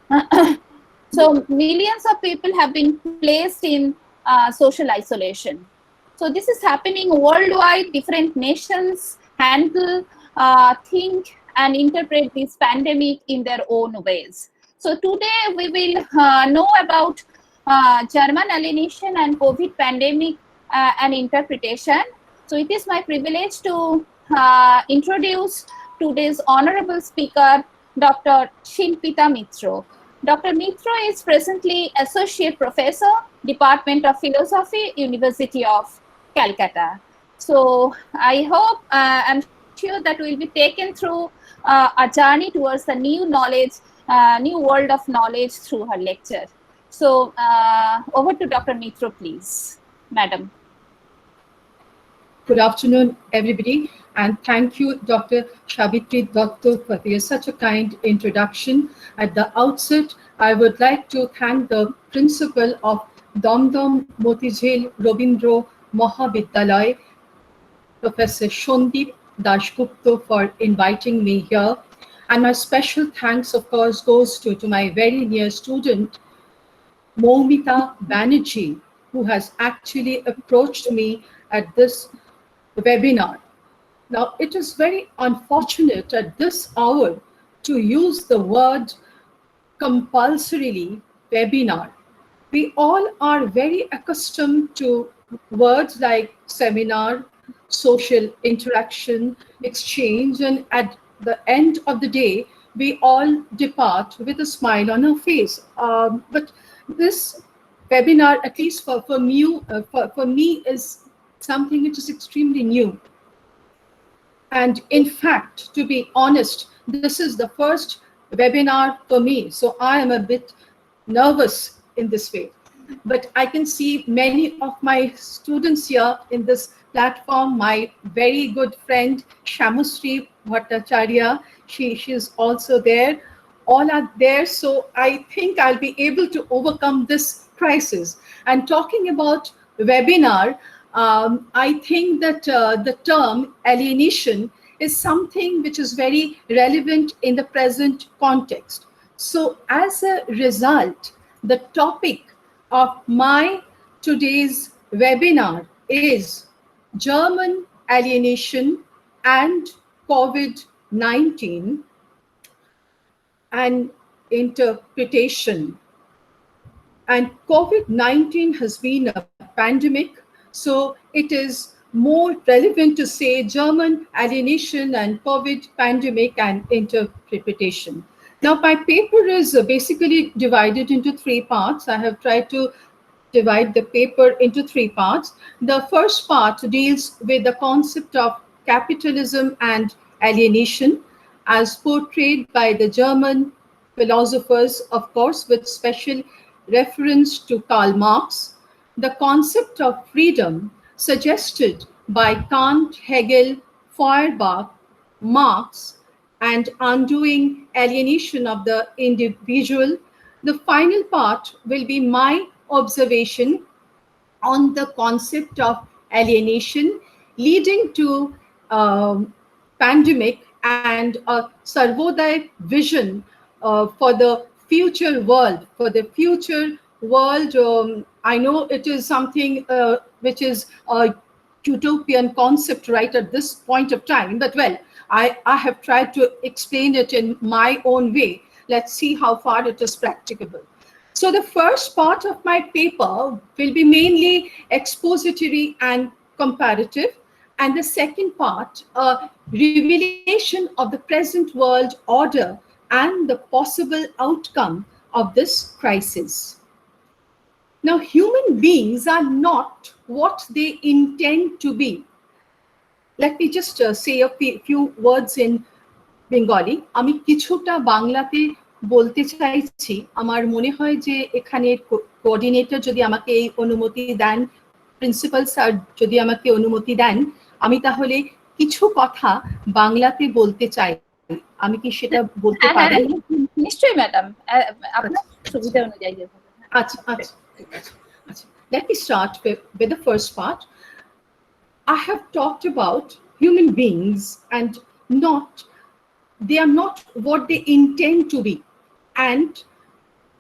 happening. So millions of people have been placed in social isolation. So this is happening worldwide. Different nations handle, think, and interpret this pandemic in their own ways. So today we will know about German alienation and COVID pandemic and interpretation. So it is my privilege to introduce today's honorable speaker, Dr. Shilpita Mitro. Dr. Mitro is presently Associate Professor, Department of Philosophy, University of Calcutta. So I hope, I'm sure that we'll be taken through a journey towards the new knowledge, new world of knowledge through her lecture. So over to Dr. Mitro, please, Madam. Good afternoon, everybody, and thank you, Dr. Savitri Dotto, for such a kind introduction. At the outset, I would like to thank the principal of Ddmrm Motijhel Robindro Mahavidyalaya, Professor Shondeep Dasgupta, for inviting me here. And my special thanks, of course, goes to my very dear student, Moumita Banerjee, who has actually approached me at this webinar. Now, it is very unfortunate at this hour to use the word compulsorily webinar. We all are very accustomed to words like seminar, social interaction, exchange, and at the end of the day, we all depart with a smile on our face. But this webinar, at least for me, is something which is extremely new. And in fact, to be honest, this is the first webinar for me. So I am a bit nervous in this way. But I can see many of my students here in this platform. My very good friend, Shamusri Bhattacharya, she is also there. All are there. So I think I'll be able to overcome this crisis. And talking about webinar, I think that the term alienation is something which is very relevant in the present context. So as a result, the topic of my today's webinar is German alienation and COVID-19 and interpretation. And COVID-19 has been a pandemic, so it is more relevant to say German alienation and COVID pandemic and interpretation. Now, my paper is basically divided into three parts. I have tried to divide the paper into three parts. The first part deals with the concept of capitalism and alienation as portrayed by the German philosophers, of course, with special reference to Karl Marx. The concept of freedom suggested by Kant, Hegel, Feuerbach, Marx, and undoing alienation of the individual. The final part will be my observation on the concept of alienation leading to pandemic and a Sarvodaya vision for the future world. I know it is something which is a utopian concept right at this point of time, but well, I have tried to explain it in my own way. Let's see how far it is practicable. So the first part of my paper will be mainly expository and comparative, and the second part, a revelation of the present world order and the possible outcome of this crisis. Now, human beings are not what they intend to be. Let me just say a few words in Bengali. Ami kichuta Banglate bolte chaichi. Amar mone hoy je ekhane coordinator jodi amake ei onumoti den, principal sir jodi amake onumoti den, ami tahole কিছু কথা বাংলাতে বলতে চাই। আমি কি সেটা বলতে পারি? নিশ্চয়ই ম্যাডাম, আপনার সুবিধা অনুযায়ী। আচ্ছা আচ্ছা ঠিক আছে। আচ্ছা, let me start with the first part. I have talked about human beings and they are not what they intend to be. and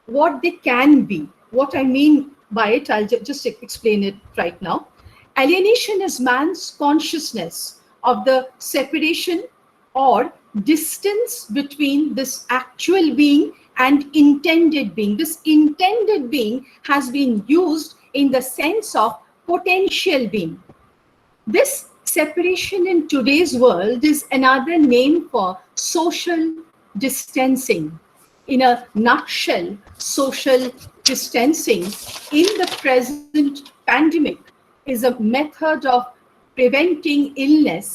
what they can be. What I mean by it, I'll just explain it right now. Alienation is man's consciousness of the separation or distance between this actual being and intended being. This intended being has been used in the sense of potential being. This separation in today's world is another name for social distancing. In a nutshell, social distancing in the present pandemic is a method of preventing illness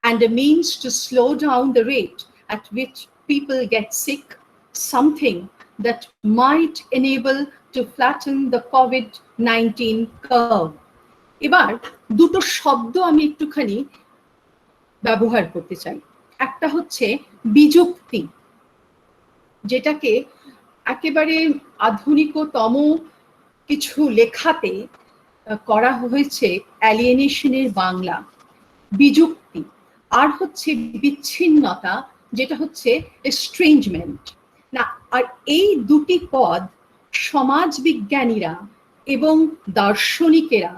and a means to slow down the rate at which people get sick, something that might enable to flatten the COVID-19 curve. এবার দুটো শব্দ আমি একটুখানি ব্যবহার করতে চাই। একটা হচ্ছে বিযুক্তি, যেটাকে একেবারে আধুনিকতম কিছু লেখাতে করা হয়েছে অ্যালিয়েনেশনের বাংলা, বিযুক্তি। আর হচ্ছে বিচ্ছিন্নতা, যেটা হচ্ছে এস্ট্রেঞ্জমেন্ট। না, আর এই দুটি পদ সমাজবিজ্ঞানীরা এবং দার্শনিকেরা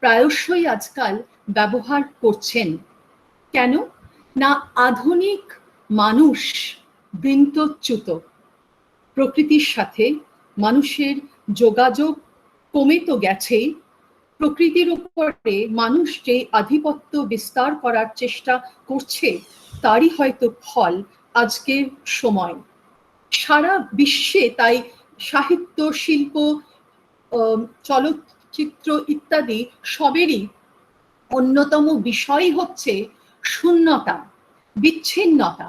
প্রায়শই আজকাল ব্যবহার করছেন। কেন? না, আধুনিক মানুষ বৃন্তচ্যুত। প্রকৃতির সাথে মানুষের যোগাযোগ কমে তো গেছেই, প্রকৃতির উপরে মানুষ যে আধিপত্য বিস্তার করার চেষ্টা করছে তারই হয়তো ফল আজকের সময়। সারা বিশ্বে তাই সাহিত্য, শিল্প, চলচ্চিত্র ইত্যাদি সবেরই অন্যতম বিষয় হচ্ছে শূন্যতা, বিচ্ছিন্নতা,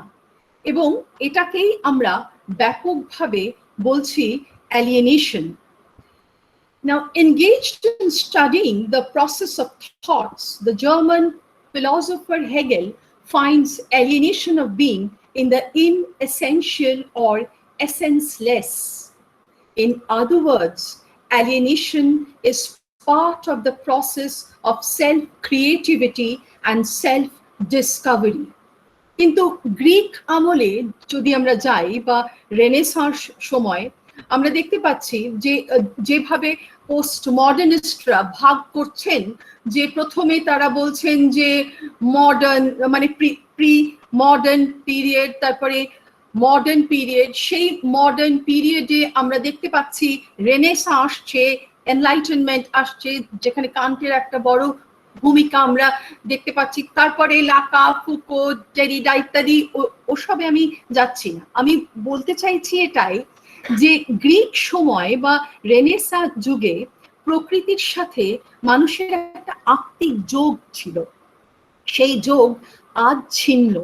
এবং এটাকেই আমরা ব্যাপকভাবে বলছি alienation. Now, engaged in studying the process of thoughts, the German philosopher Hegel finds alienation of being in the inessential or essenceless. In other words, alienation is part of the process of self-creativity and self-discovery. কিন্তু Greek আমলে যদি আমরা যাই বা renaissance সময়, আমরা দেখতে পাচ্ছি যে যেভাবে পোস্ট মডার্নিস্টরা ভাগ করছেন, যে প্রথমে তারা বলছেন যে মডার্ন মানে প্রি মডার্ন পিরিয়ড, তারপরে মডার্ন পিরিয়ড। সেই মডার্ন পিরিয়ডে আমরা দেখতে পাচ্ছি রেনেসাঁ আসছে, এনলাইটেনমেন্ট আসছে, যেখানে কান্টের একটা বড় ভূমিকা আমরা দেখতে পাচ্ছি। তারপরে লাকা, ফুকো, ডেরিডা ইত্যাদি, ওসবে আমি যাচ্ছি না। আমি বলতে চাইছি এটাই যে গ্রিক সময় বা রেনেসাঁ যুগে প্রকৃতির সাথে মানুষের একটা আত্মিক যোগ ছিল, সেই যোগ আজ ছিন্ন।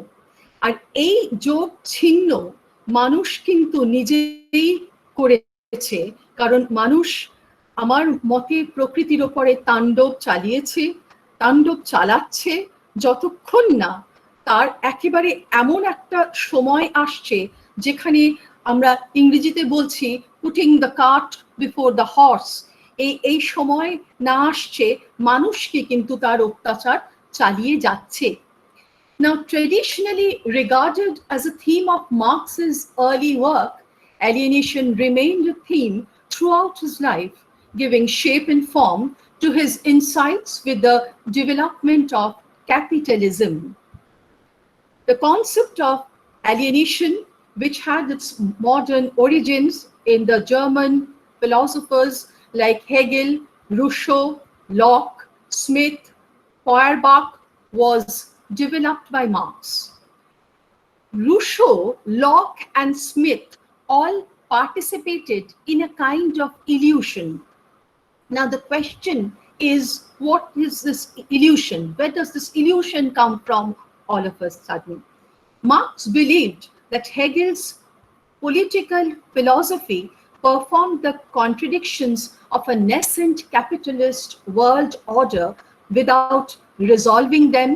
আর এই যোগ ছিন্ন মানুষ কিন্তু নিজেই করেছে, কারণ মানুষ আমার মতে প্রকৃতির ওপরে তাণ্ডব চালিয়েছে, তাণ্ডব চালাচ্ছে, যতক্ষণ না তার একেবারে এমন একটা সময় আসছে যেখানে আমরা ইংরেজিতে বলছি putting the cart before the horse. এই সময় না আসছে, মানুষকে কিন্তু তার অত্যাচার চালিয়ে যাচ্ছে। Now, traditionally regarded as a theme of Marx's early work, alienation remained a theme throughout his life, giving shape and form to his insights with the development of capitalism. The concept of alienation, which had its modern origins in the German philosophers like Hegel, Rousseau, Locke, Smith, Feuerbach, was developed by Marx. Rousseau, Locke, and Smith all participated in a kind of illusion. Now, the question is, what is this illusion? Where does this illusion come from all of a sudden? Marx believed that Hegel's political philosophy performed the contradictions of a nascent capitalist world order without resolving them,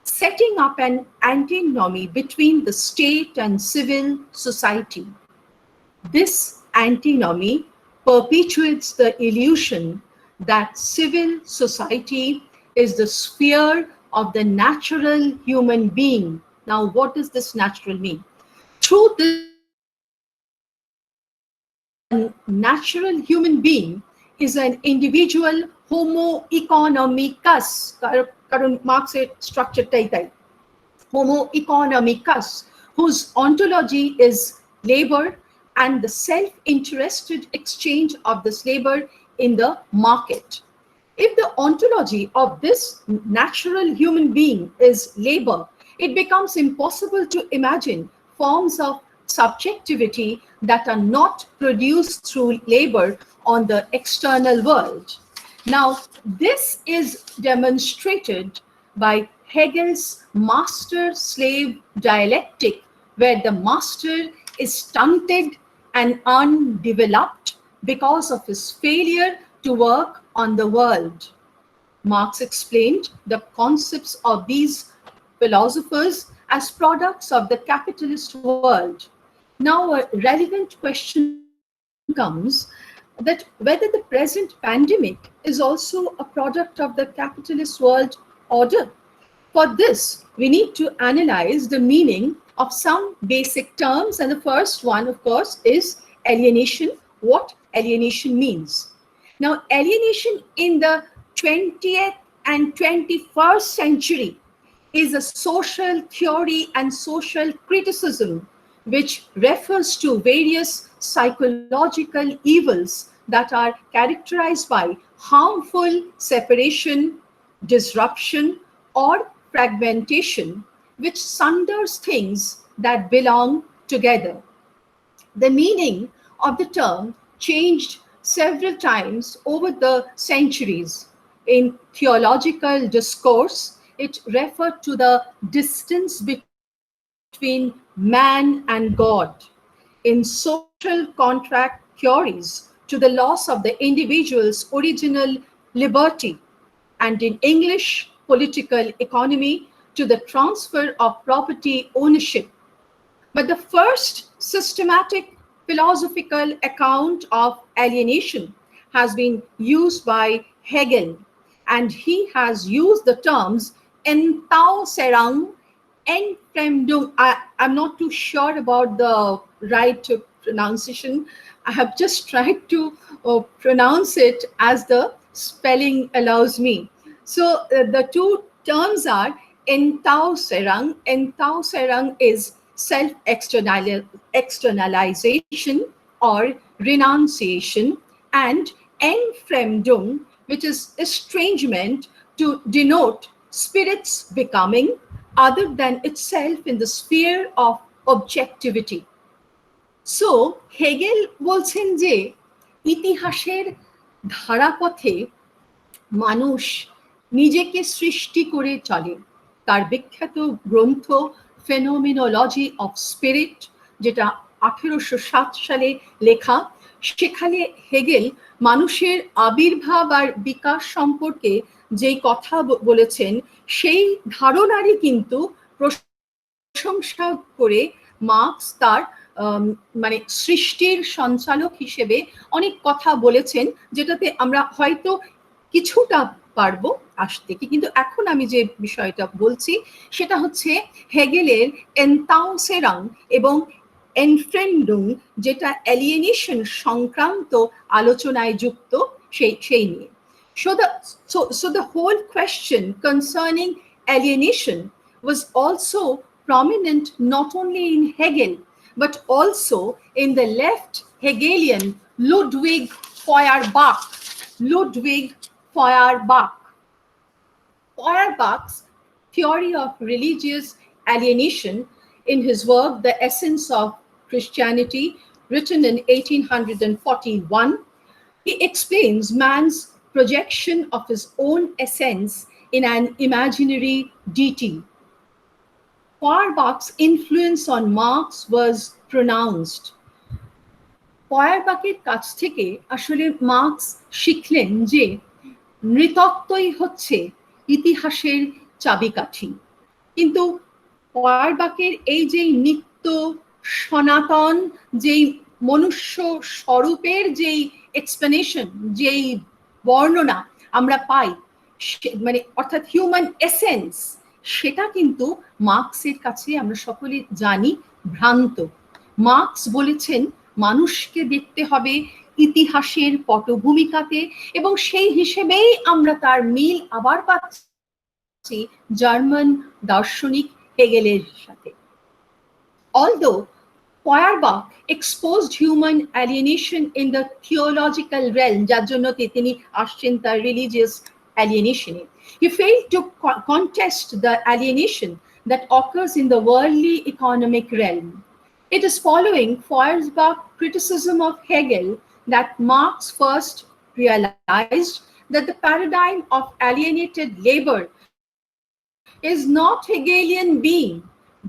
setting up an antinomy between the state and civil society. This antinomy perpetuates the illusion that civil society is the sphere of the natural human being. Now, what does this natural mean? Through this natural human being is an individual homo economicus, কারণ মার্ক্সের স্ট্রাকচারটাই তাই, homo economicus, whose ontology is labor and the self-interested exchange of this labor in the market. If the ontology of this natural human being is labor, it becomes impossible to imagine forms of subjectivity that are not produced through labor on the external world. Now, this is demonstrated by Hegel's master-slave dialectic, where the master is stunted and undeveloped because of his failure to work on the world. Marx explained the concepts of these philosophers as products of the capitalist world. Now, a relevant question comes that whether the present pandemic is also a product of the capitalist world order. For this, we need to analyze the meaning of some basic terms, and the first one, of course, is alienation, what alienation means. Now, alienation in the 20th and 21st century is a social theory and social criticism which refers to various psychological evils that are characterized by harmful separation, disruption, or fragmentation, which sunders things that belong together. The meaning of the term changed several times over the centuries. In theological discourse, it referred to the distance between man and God. In social contract theories, to the loss of the individual's original liberty. And in English political economy, to the transfer of property ownership. But the first systematic philosophical account of alienation has been used by Hegel, and he has used the terms Entäußerung, Entfremdung. I'm not too sure about the right pronunciation. I have just tried to pronounce it as the spelling allows me. So the two terms are Entäußerung. Entäußerung is self-externalization or renunciation, and Entfremdung, which is estrangement, to denote spirit's becoming other than itself in the sphere of objectivity. So Hegel বলছেন যে ইতিহাসের ধারাপথে মানুষ নিজেকে সৃষ্টি করে চলে। তার বিখ্যাত গ্রন্থ ফেনোমেনোলজি অফ স্পিরিট, যেটা 1807 সালে লেখা, সেখানে হেগেল মানুষের আবির্ভাব আর বিকাশ সম্পর্কে যেই কথা বলেছেন, সেই ধারণারই কিন্তু প্রশংসা করে মার্কস তার মানে সৃষ্টির সঞ্চালক হিসেবে অনেক কথা বলেছেন, যেটাতে আমরা হয়তো কিছুটা পারবো আসতে, কিন্তু এখন আমি যে বিষয়টা বলছি সেটা হচ্ছে হেগেলের এনতাউসেরাং এবং এনফ্রেন্ডুং, যেটা এলিয়েনেশন সংক্রান্ত আলোচনায় যুক্ত সেই নিয়ে। So the whole question concerning alienation was also prominent not only in Hegel, but also in the left Hegelian Ludwig Feuerbach. Feuerbach's theory of religious alienation, in his work The Essence of Christianity, written in 1841, he explains man's projection of his own essence in an imaginary deity. Feuerbach's influence on Marx was pronounced. ফয়ারবাকের কাছ থেকে আসলে marks শিখলেন যে নৃতত্ত্বই হচ্ছে ইতিহাসের চাবিকাঠি। কিন্তু ফয়ারবাকের এই যে নিত্য সনাতন, যেই মনুষ্য স্বরূপের যেই এক্সপ্লেনেশন, যেই বর্ণনা আমরা পাই, মানে অর্থাৎ হিউম্যান এসেন্স, সেটা কিন্তু মার্কসের কাছে আমরা সকলে জানি ভ্রান্ত। মার্কস বলেছেন মানুষকে দেখতে হবে ইতিহাসের পটভূমিকাতে, এবং সেই হিসেবেই আমরা তার মিল আবার পাচ্ছি জার্মান দার্শনিক হেগেলের সাথে। Although Feuerbach exposed human alienation in the theological realm, যার জন্য তিনি আসছেন তার religious alienation, he failed to contest the alienation that occurs in the worldly economic realm. It is following Feuerbach's criticism of Hegel that Marx first realized that the paradigm of alienated labor is not Hegelian being,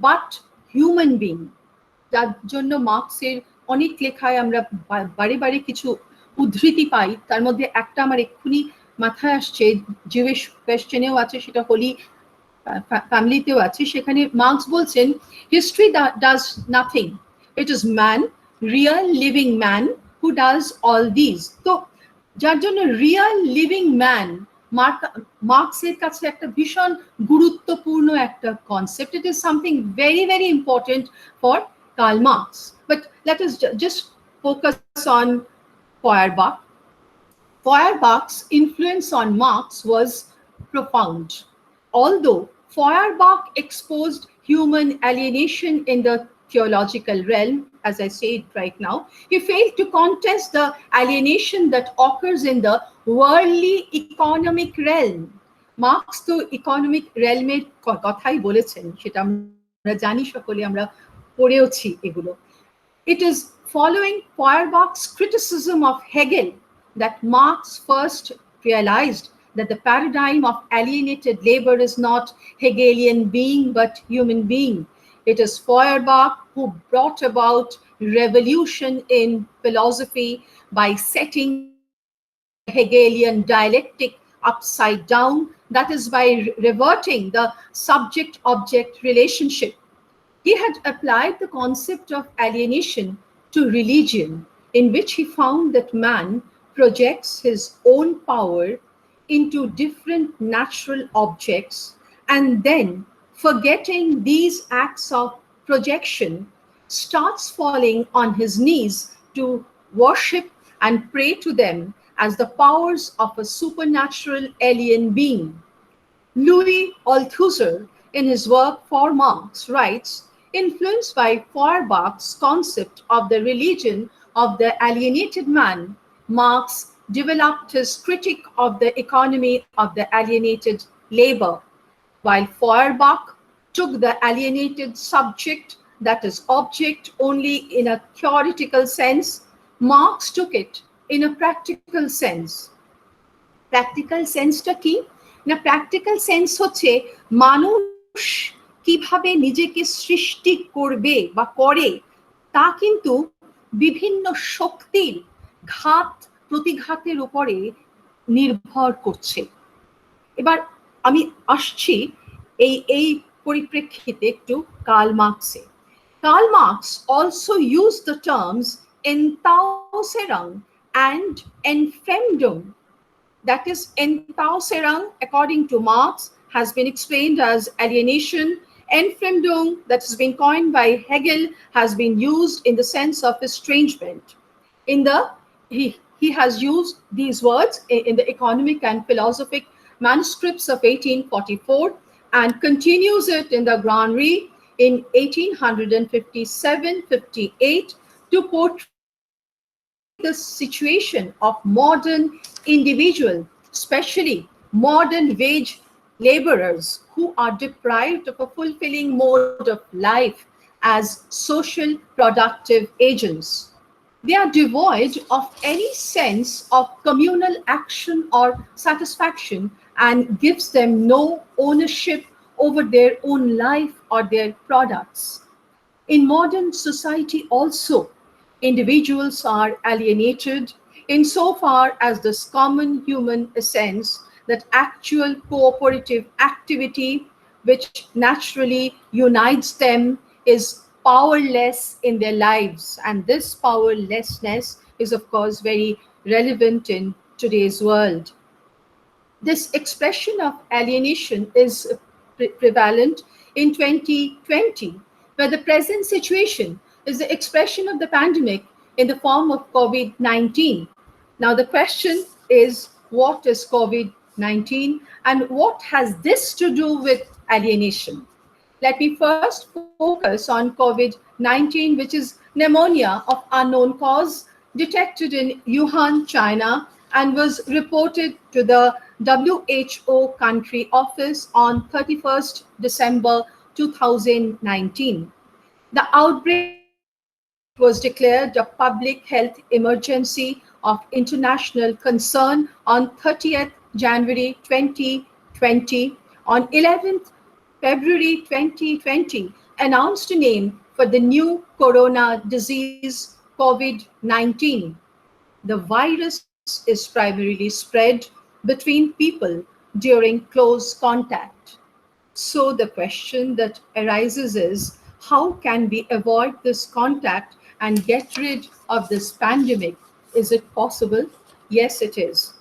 but human being. যার জন্য মার্কসের অনেক লেখায় আমরা বারে বারে কিছু উদ্ধৃতি পাই, তার মধ্যে একটা আমার এক্ষুনি মাথায় আসছে, জিউইশ কোয়েশ্চেনেও আছে, সেটা হোলি ফ্যামিলিতেও আছে। সেখানে মার্কস বলছেন, history does nothing, it is man, real living man, who does all this. তো যার জন্য রিয়েল লিভিং ম্যান মার্কসের কাছে একটা ভীষণ গুরুত্বপূর্ণ একটা concept. It is something very very important for Karl Marx. But let us just focus on Feuerbach. Feuerbach's influence on Marx was profound. Although Feuerbach exposed human alienation in the theological realm, as I said right now, he failed to contest the alienation that occurs in the worldly economic realm. Marx তো economic realm এর কথাই বলেছেন, সেটা আমরা জানি, সকলে আমরা পড়েওছি এগুলো। It is following Feuerbach's criticism of Hegel that Marx first realized that the paradigm of alienated labor is not Hegelian being but human being. It is Feuerbach who brought about revolution in philosophy by setting the Hegelian dialectic upside down, that is by reverting the subject-object relationship. He had applied the concept of alienation to religion, in which he found that man projects his own power into different natural objects, and then, forgetting these acts of projection, starts falling on his knees to worship and pray to them as the powers of a supernatural alien being. Louis Althusser, in his work For Marx, writes, influenced by Feuerbach's concept of the religion of the alienated man, Marx developed his critique of the economy of the alienated labor, while Feuerbach took the alienated subject, that is object, only in a theoretical sense. Marx took it in a practical sense. Practical sense-টা কি? না, practical sense হচ্ছে মানুষ কিভাবে নিজেকে সৃষ্টি করবে বা করে, তা কিন্তু বিভিন্ন শক্তির ঘাত প্রতিঘাতের উপরে নির্ভর করছে। এবার আমি আসছি এই পরিপ্রেক্ষিতে একটু curl মার্কসে। Karl Marx also used the terms Enthouserung and Entfremdung. That is, Enthouserung, according to Marx, has been explained as alienation. Entfremdung, that has been coined by Hegel, has been used in the sense of estrangement. He has used these words in the economic and philosophic manuscripts of 1844 and continues it in the Granary in 1857-58 to portray the situation of modern individuals, especially modern wage laborers who are deprived of a fulfilling mode of life as social productive agents. They are devoid of any sense of communal action or satisfaction and gives them no ownership over their own life or their products. In modern society also, individuals are alienated insofar as this common human essence, that actual cooperative activity which naturally unites them, is powerless in their lives. And this powerlessness is, of course, very relevant in today's world. This expression of alienation is prevalent in 2020, where the present situation is the expression of the pandemic in the form of COVID 19. Now, the question is, what is COVID 19 and what has this to do with alienation? Let me first focus on COVID 19, which is pneumonia of unknown cause detected in Wuhan, China, and was reported to the WHO country office on 31st December 2019. The outbreak was declared a public health emergency of international concern on 30th January 2020. On 11th February 2020, announced a name for the new corona disease, COVID 19. The virus is primarily spread between people during close contact. So the question that arises is, how can we avoid this contact and get rid of this pandemic? Is it possible? Yes, it is.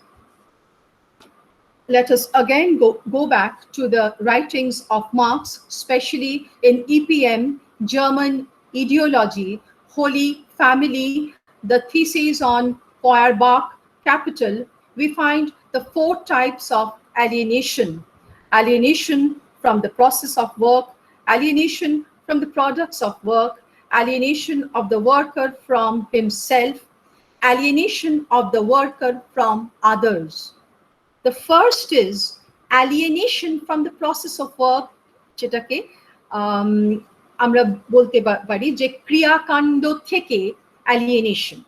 Let us again go back to the writings of Marx, especially in EPM, German ideology, Holy Family, the thesis on Feuerbach, Capital. We find the four types of alienation: alienation from the process of work, alienation from the products of work, alienation of the worker from himself, alienation of the worker from others. The first is alienation from the process of work, যেটাকে আমরা বলতে পারি যে ক্রিয়াকাণ্ড থেকে alienation.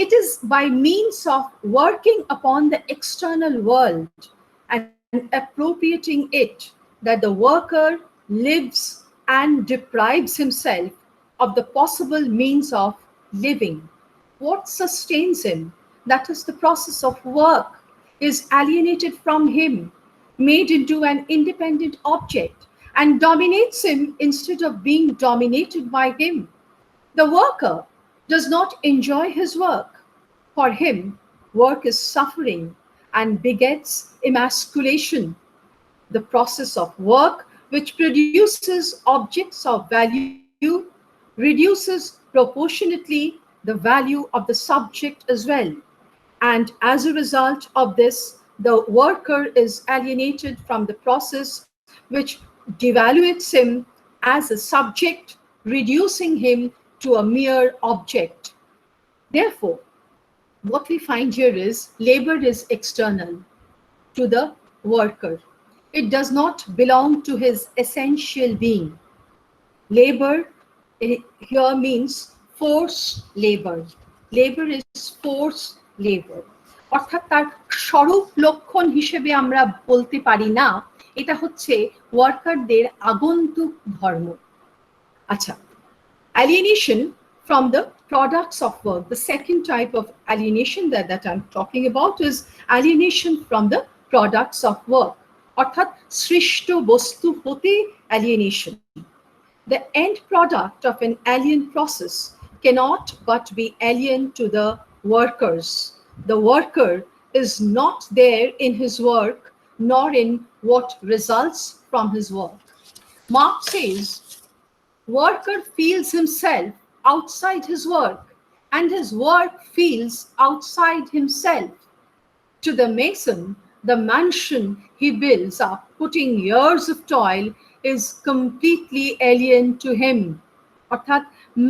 It is by means of working upon the external world and appropriating it that the worker lives and deprives himself of the possible means of living. What sustains him, that is the process of work, is alienated from him, made into an independent object, and dominates him instead of being dominated by him. The worker does not enjoy his work. For him, work is suffering and begets emasculation. The process of work, which produces objects of value, reduces proportionately the value of the subject as well. And as a result of this, the worker is alienated from the process which devaluates him as a subject, reducing him to a mere object. Therefore, what we find here is labor is external to the worker. It does not belong to his essential being. Labor here means force labor. Labor is force labor. অর্থাৎ তার স্বরূপ লক্ষণ হিসেবে আমরা বলতে পারি না, এটা হচ্ছে ওয়ার্কারদের আগন্তুক ধর্ম। আচ্ছা, alienation from the products of work. The second type of alienation that I'm talking about is alienation from the products of work. অর্থাৎ সৃষ্ট বস্তু হতে alienation. The end product of an alien process cannot but be alien to the workers. The worker is not there in his work, nor in what results from his work. Marx says, worker feels himself outside his work, and his work feels outside himself. To the mason, the mansion he builds up, putting years of toil, is completely alien to him. Ọর্থাৎ,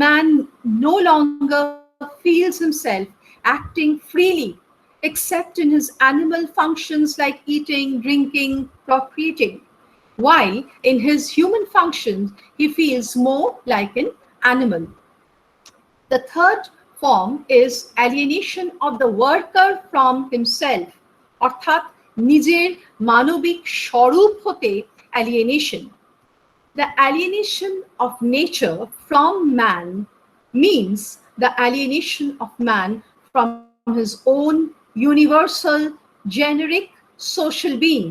man no longer feels himself acting freely, except in his animal functions like eating, drinking, procreating, while in his human functions he feels more like an animal. The third form is alienation of the worker from himself, অর্থাৎ নিজের মানবিক স্বরূপ হতে alienation. The alienation of nature from man means the alienation of man from his own universal, generic social being.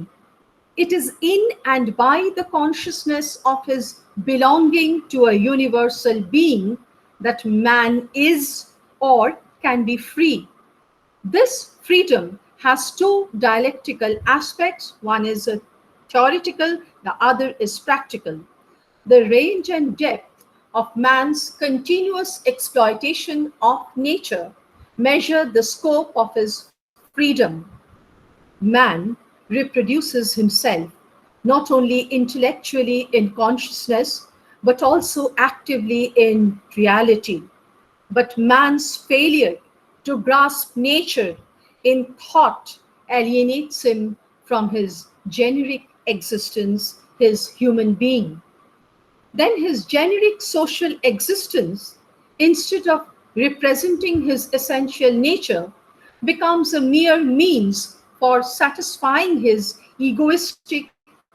It is in and by the consciousness of his belonging to a universal being that man is or can be free. This freedom has two dialectical aspects. One is theoretical, the other is practical. The range and depth of man's continuous exploitation of nature measure the scope of his freedom. Man reproduces himself not only intellectually in consciousness, but also actively in reality. But man's failure to grasp nature in thought alienates him from his generic existence, his human being. Then his generic social existence, instead of representing his essential nature, becomes a mere means for satisfying his egoistic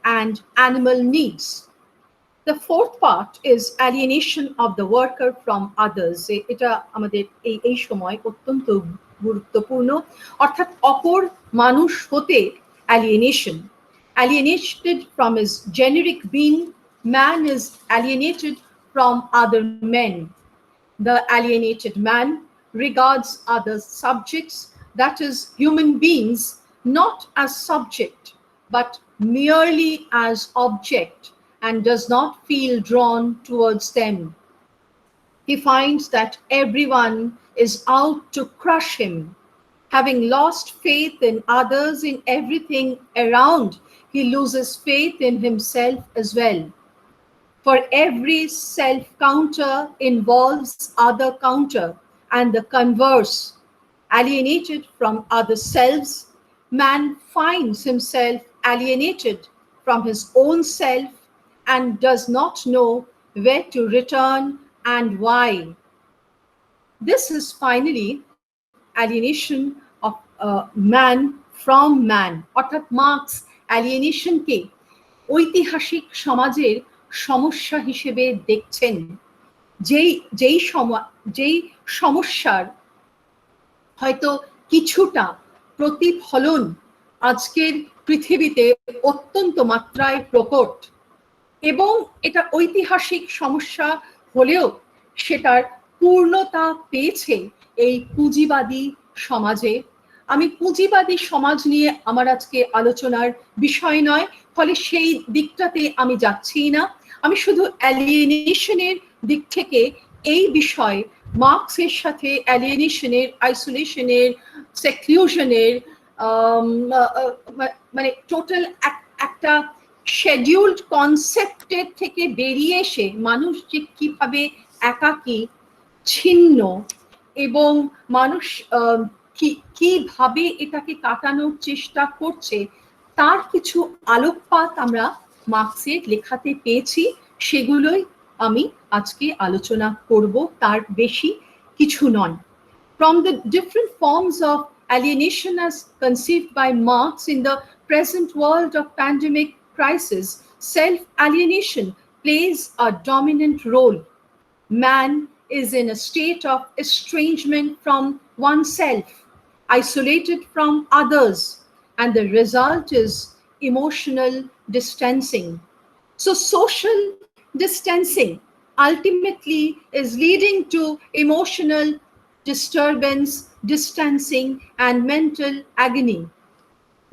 and animal needs. The fourth part is alienation of the worker from others. এটা আমাদের এই সময় অত্যন্ত গুরুত্বপূর্ণ, অর্থাৎ অপর মানুষ হতে alienation. Alienated from his generic being, man is alienated from other men. The alienated man regards other subjects, that is, human beings, not as subject, but merely as object, and does not feel drawn towards them. He finds that everyone is out to crush him. Having lost faith in others, in everything around, he loses faith in himself as well. For every self counter involves other counter, and the converse. Alienated from other selves, man finds himself alienated from his own self and does not know where to return and why. This is finally alienation of man from man, অর্থাৎ marks অ্যালিয়েনেশনকে ঐতিহাসিক সমাজের সমস্যা হিসেবে দেখছেন। যেই সমস্যার হয়তো কিছুটা প্রতিফলন আজকের পৃথিবীতে অত্যন্ত মাত্রায় প্রকট, এবং এটা ঐতিহাসিক সমস্যা হলেও সেটার পূর্ণতা পেয়েছে এই পুঁজিবাদী সমাজে। আমি পুঁজিবাদী সমাজ নিয়ে আমার আজকে আলোচনার বিষয় নয়, ফলে সেই দিকটাতে আমি যাচ্ছি না। আমি শুধু অ্যালিয়েনেশনের দিক থেকে এই বিষয় মার্কসের সাথে অ্যালিয়েনেশনের, আইসোলেশনের, সেক্লুশনের মানে টোটাল একটা শেডিউলড কনসেপ্টের থেকে বেরিয়ে এসে মানুষ যে কিভাবে একাকী, ছিন্ন, এবং মানুষ কিভাবে এটাকে কাটানোর চেষ্টা করছে তার কিছু আলোকপাত আমরা মার্কসের লেখাতে পেয়েছি। সেগুলোই আমি আজকে আলোচনা করব, তার বেশি কিছু নয়। From the different forms of alienation as conceived by Marx in the present world of pandemic crisis, self-alienation plays a dominant role. Man is in a state of estrangement from oneself, isolated from others, and the result is emotional distancing. So social distancing ultimately is leading to emotional disturbance, distancing, and mental agony.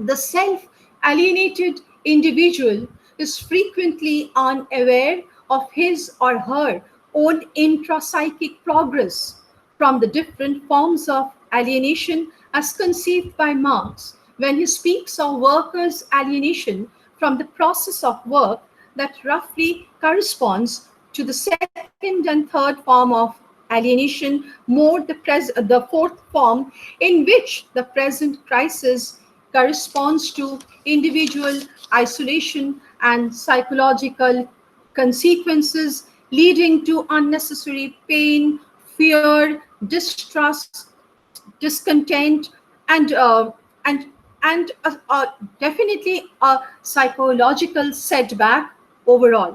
The self-alienated individual is frequently unaware of his or her own intrapsychic progress. From the different forms of alienation as conceived by Marx, when he speaks of workers' alienation from the process of work that roughly corresponds to the second and third form of alienation, more the fourth form in which the present crisis corresponds to individual isolation and psychological consequences leading to unnecessary pain, fear, distrust, discontent, and definitely a psychological setback overall.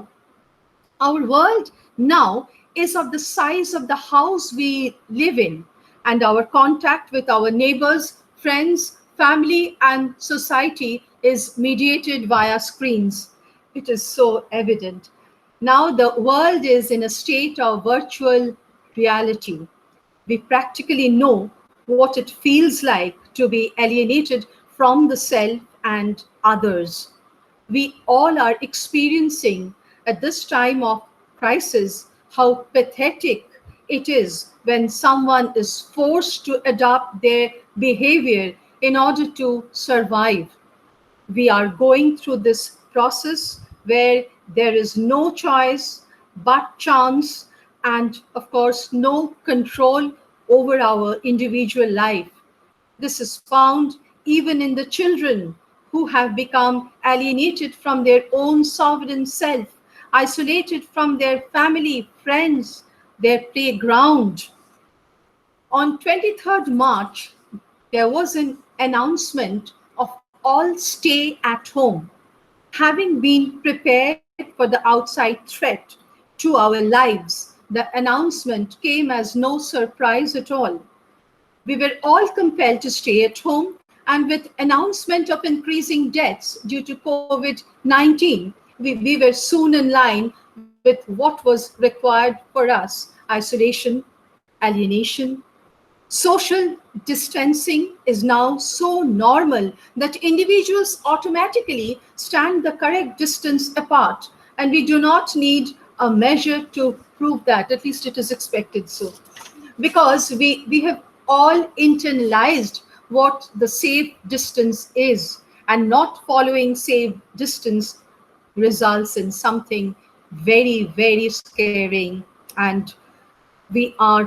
Our world now is of the size of the house we live in, and our contact with our neighbors, friends, family, and society is mediated via screens. It is so evident. Now the world is in a state of virtual reality. We practically know what it feels like to be alienated from the self and others. We all are experiencing at this time of crisis how pathetic it is when someone is forced to adopt their behavior in order to survive. We are going through this process where there is no choice but chance and, of course, no control over our individual life. This is found even in the children who have become alienated from their own sovereign self, isolated from their family, friends, their playground. On 23rd March, there was an announcement of all stay at home. Having been prepared for the outside threat to our lives, the announcement came as no surprise at all. We were all compelled to stay at home, and with announcement of increasing deaths due to COVID-19, we were soon in line with what was required for us: isolation, alienation. Social distancing is now so normal that individuals automatically stand the correct distance apart, and we do not need a measure to prove that. At least it is expected so. Because we have all internalized what the safe distance is, and not following safe distance results in something very, very scaring, and we are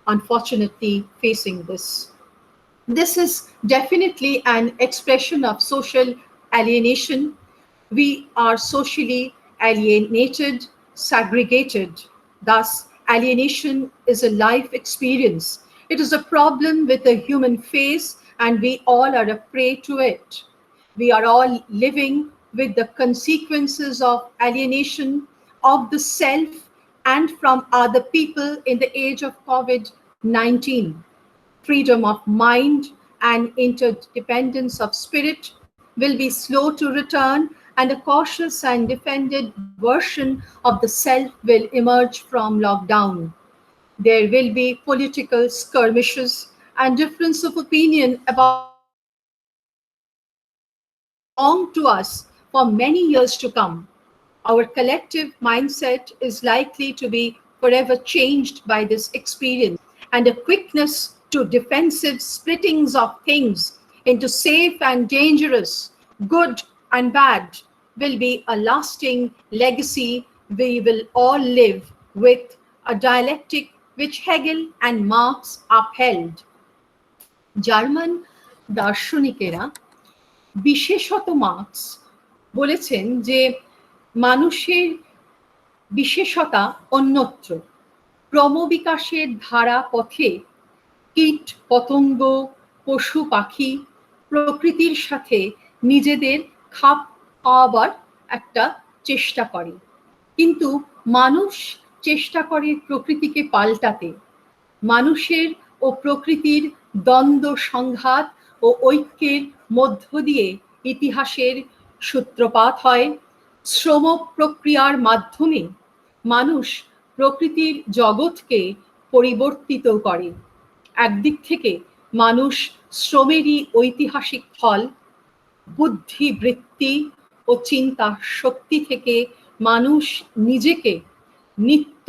unfortunately facing this. This is definitely an expression of social alienation. We are socially alienated, segregated. Thus, alienation is a life experience. It is a problem with the human face, and we all are a prey to it. We are all living with the consequences of alienation of the self and from other people in the age of COVID 19. Freedom of mind and interdependence of spirit will be slow to return, and a cautious and defended version of the self will emerge from lockdown. There will be political skirmishes and difference of opinion about what belong to us for many years to come. Our collective mindset is likely to be forever changed by this experience, and a quickness to defensive splittings of things into safe and dangerous, good and bad, will be a lasting legacy we will all live with, a dialectic which Hegel and Marx upheld. German দার্শনিকেরা, বিশেষত marks, বলেছেন যে মানুষের বিশেষতা অন্যত্র। ক্রমবিকাশের ধারা পথে কীট পতঙ্গ, পশু পাখি প্রকৃতির সাথে নিজেদের খাপ খাওয়াবার একটা চেষ্টা করে, কিন্তু মানুষ চেষ্টা করে প্রকৃতিকে পাল্টাতে। মানুষের ও প্রকৃতির দ্বন্দ্ব সংঘাত ও ঐক্যের মধ্য দিয়ে ইতিহাসের সূত্রপাত হয়। শ্রম প্রক্রিয়ার মাধ্যমে মানুষ প্রকৃতির জগৎকে পরিবর্তিত করে। একদিক থেকে মানুষ শ্রমেরই ঐতিহাসিক ফল, বুদ্ধিবৃত্তি ও চিন্তা শক্তি থেকে মানুষ নিজেকে নিত্য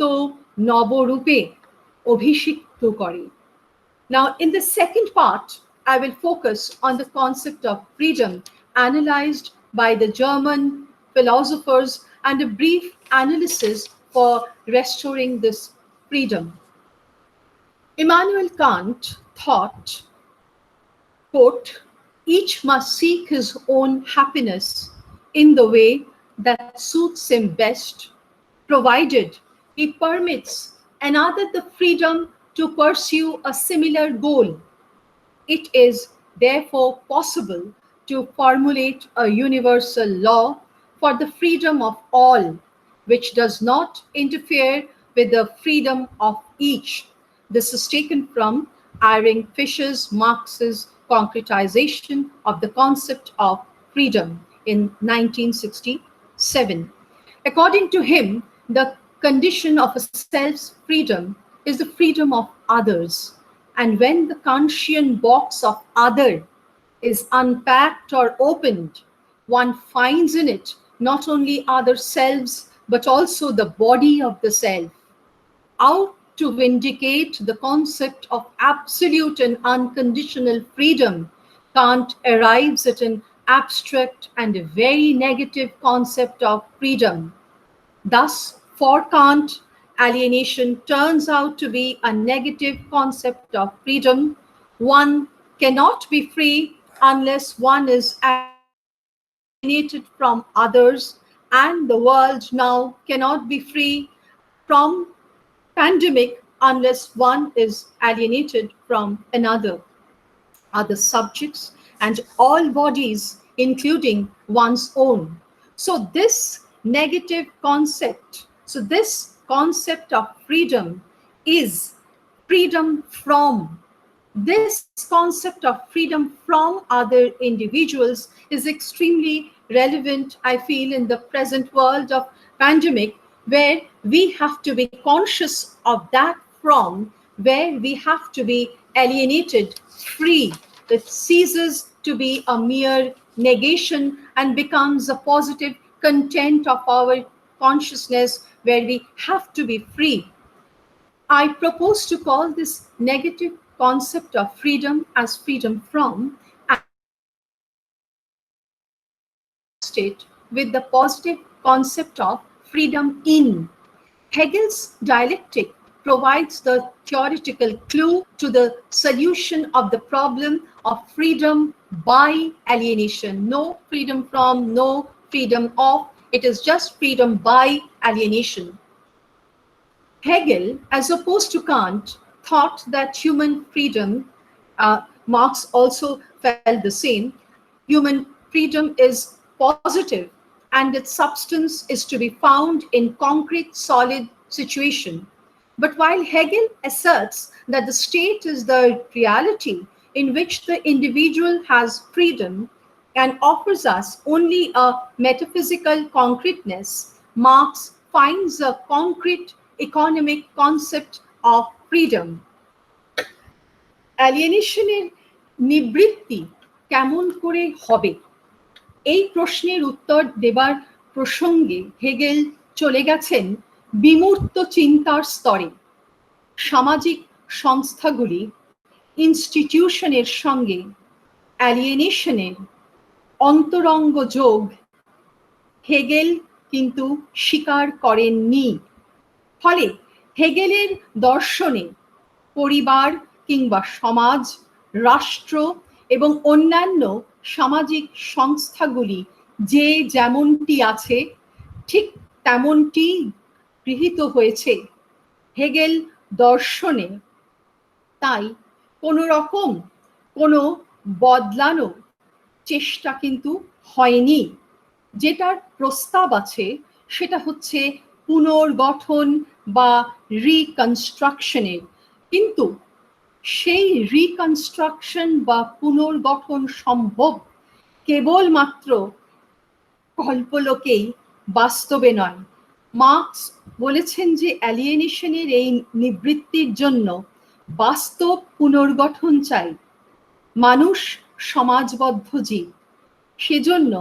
নবরূপে অভিষিক্ত করে। Now, in the second part, I will focus on the concept of freedom analyzed by the German philosophers and a brief analysis for restoring this freedom. Immanuel Kant thought, quote, each must seek his own happiness in the way that suits him best, provided he permits another the freedom to pursue a similar goal. It is therefore possible to formulate a universal law for the freedom of all, which does not interfere with the freedom of each. This is taken from Irving Fisher's Marx's concretization of the concept of freedom in 1967. According to him, the condition of a self's freedom is the freedom of others. And when the Kantian box of other is unpacked or opened, one finds in it not only other selves, but also the body of the self. out to vindicate the concept of absolute and unconditional freedom. Kant arrives at an abstract and a very negative concept of freedom. Thus, for Kant, alienation turns out to be a negative concept of freedom. One cannot be free unless one is alienated from others, and the world now cannot be free from pandemic unless one is alienated from another, other subjects, and all bodies, including one's own. So this concept of freedom is freedom from. This concept of freedom from other individuals is extremely relevant, I feel, in the present world of pandemic, where we have to be conscious of that from, where we have to be alienated, free. That ceases to be a mere negation and becomes a positive content of our consciousness, where we have to be free. I propose to call this negative concept of freedom as freedom from, and contrast it with the positive concept of freedom in. Hegel's dialectic provides the theoretical clue to the solution of the problem of freedom by alienation. No freedom from, no freedom of, it is just freedom by alienation. Hegel, as opposed to Kant, thought that human freedom, Marx also felt the same, human freedom is positive and its substance is to be found in concrete, solid situation. But while Hegel asserts that the state is the reality in which the individual has freedom and offers us only a metaphysical concreteness, Marx finds a concrete economic concept of freedom. অ্যালিয়েনেশনের নিবৃত্তি কেমন করে হবে, এই প্রশ্নের উত্তর দেবার প্রসঙ্গে Hegel চলে গেছেন বিমূর্ত চিন্তার স্তরে। সামাজিক সংস্থাগুলি ইনস্টিটিউশনের সঙ্গে অ্যালিয়েনেশনের অন্তরঙ্গ যোগ হেগেল কিন্তু স্বীকার করেননি। ফলে হেগেলের দর্শনে পরিবার কিংবা সমাজ, রাষ্ট্র এবং অন্যান্য সামাজিক সংস্থাগুলি যে যেমনটি আছে ঠিক তেমনটি গৃহীত হয়েছে হেগেল দর্শনে। তাই কোনো রকম কোনো বদলানো চেষ্টা কিন্তু হয়নি। যেটার প্রস্তাব আছে সেটা হচ্ছে পুনর্গঠন বা রিকনস্ট্রাকশনের, কিন্তু সেই রিকনস্ট্রাকশন বা পুনর্গঠন সম্ভব কেবলমাত্র কল্পলোকেই, বাস্তবে নয়। মার্কস বলেছেন যে অ্যালিয়েনেশনের এই নিবৃত্তির জন্য বাস্তব পুনর্গঠন চাই। মানুষ সমাজবদ্ধ জীব, সেজন্য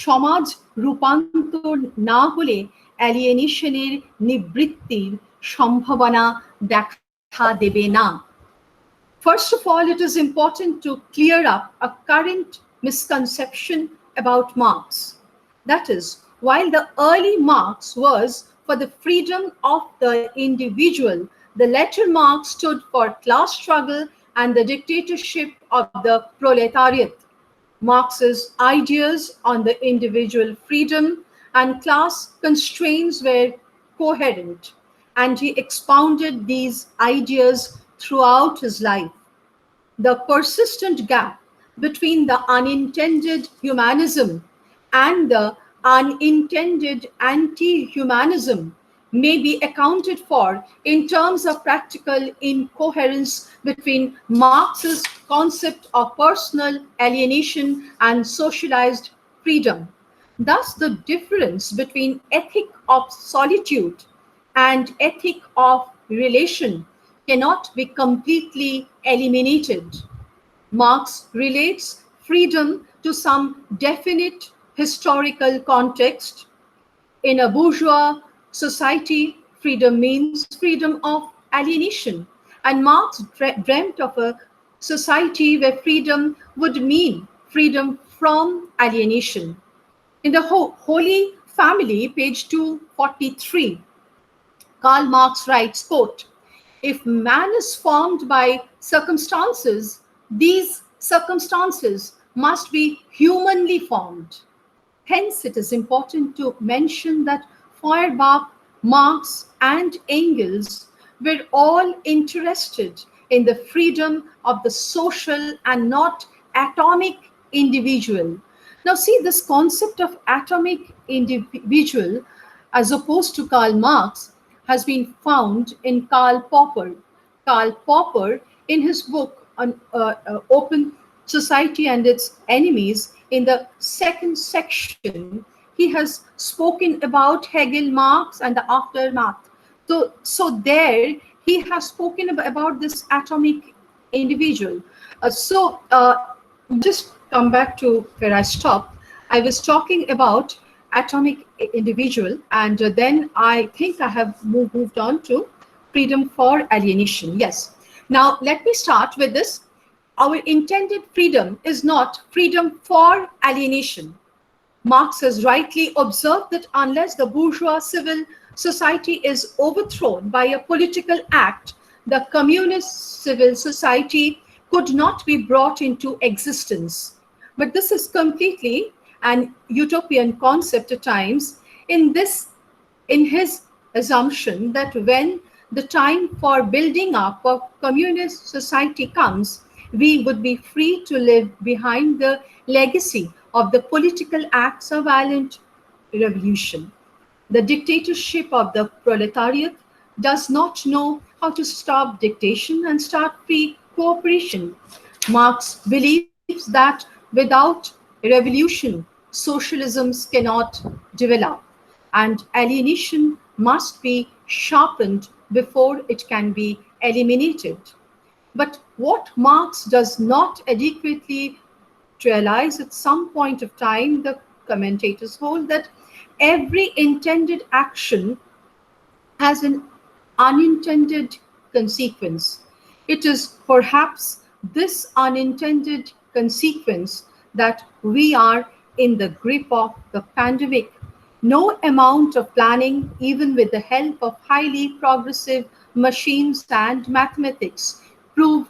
সমাজ রূপান্তর না হলে অ্যালিয়েনেশনের নিবৃত্তির সম্ভাবনা দেখা দেবে না। First of all, it is important to clear up a current misconception about Marx. That is, while the early Marx was for the freedom of the individual, the later Marx stood for class struggle and the dictatorship of the proletariat. Marx's ideas on the individual freedom and class constraints were coherent, and he expounded these ideas throughout his life. The persistent gap between the unintended humanism and the unintended anti-humanism may be accounted for in terms of practical incoherence between Marx's concept of personal alienation and socialized freedom. Thus, the difference between ethic of solitude and ethic of relation cannot be completely eliminated. Marx relates freedom to some definite historical context. In a bourgeois society, Freedom means freedom of alienation. And Marx dreamt of a society where freedom would mean freedom from alienation. In the Holy Family, page 243, Karl Marx writes, quote, if man is formed by circumstances, these circumstances must be humanly formed. Hence, it is important to mention that Feuerbach, Marx, and Engels were all interested in the freedom of the social and not atomic individual. Now, see, this concept of atomic individual, as opposed to Karl Marx, has been found in Karl Popper. Karl Popper, in his book on Open Society and Its Enemies, in the second section, he has spoken about Hegel, Marx, and the aftermath. So there he has spoken about this atomic individual. Just come back to where I stopped. I was talking about atomic individual, and then I think I have moved on to freedom for alienation. Yes. Now let me start with this. Our intended freedom is not freedom for alienation. Marx has rightly observed that unless the bourgeois civil society is overthrown by a political act, the communist civil society could not be brought into existence. But this is completely an utopian concept at times in his assumption that when the time for building up a communist society comes, we would be free to live behind the legacy of the political acts of violent revolution. The dictatorship of the proletariat does not know how to stop dictation and start free cooperation. Marx believes that without revolution, socialisms cannot develop, and alienation must be sharpened before it can be eliminated. But what Marx does not adequately realize, at some point of time, the commentators hold that every intended action has an unintended consequence. It is perhaps this unintended consequence that we are in the grip of the pandemic. No amount of planning, even with the help of highly progressive machines and mathematics, prove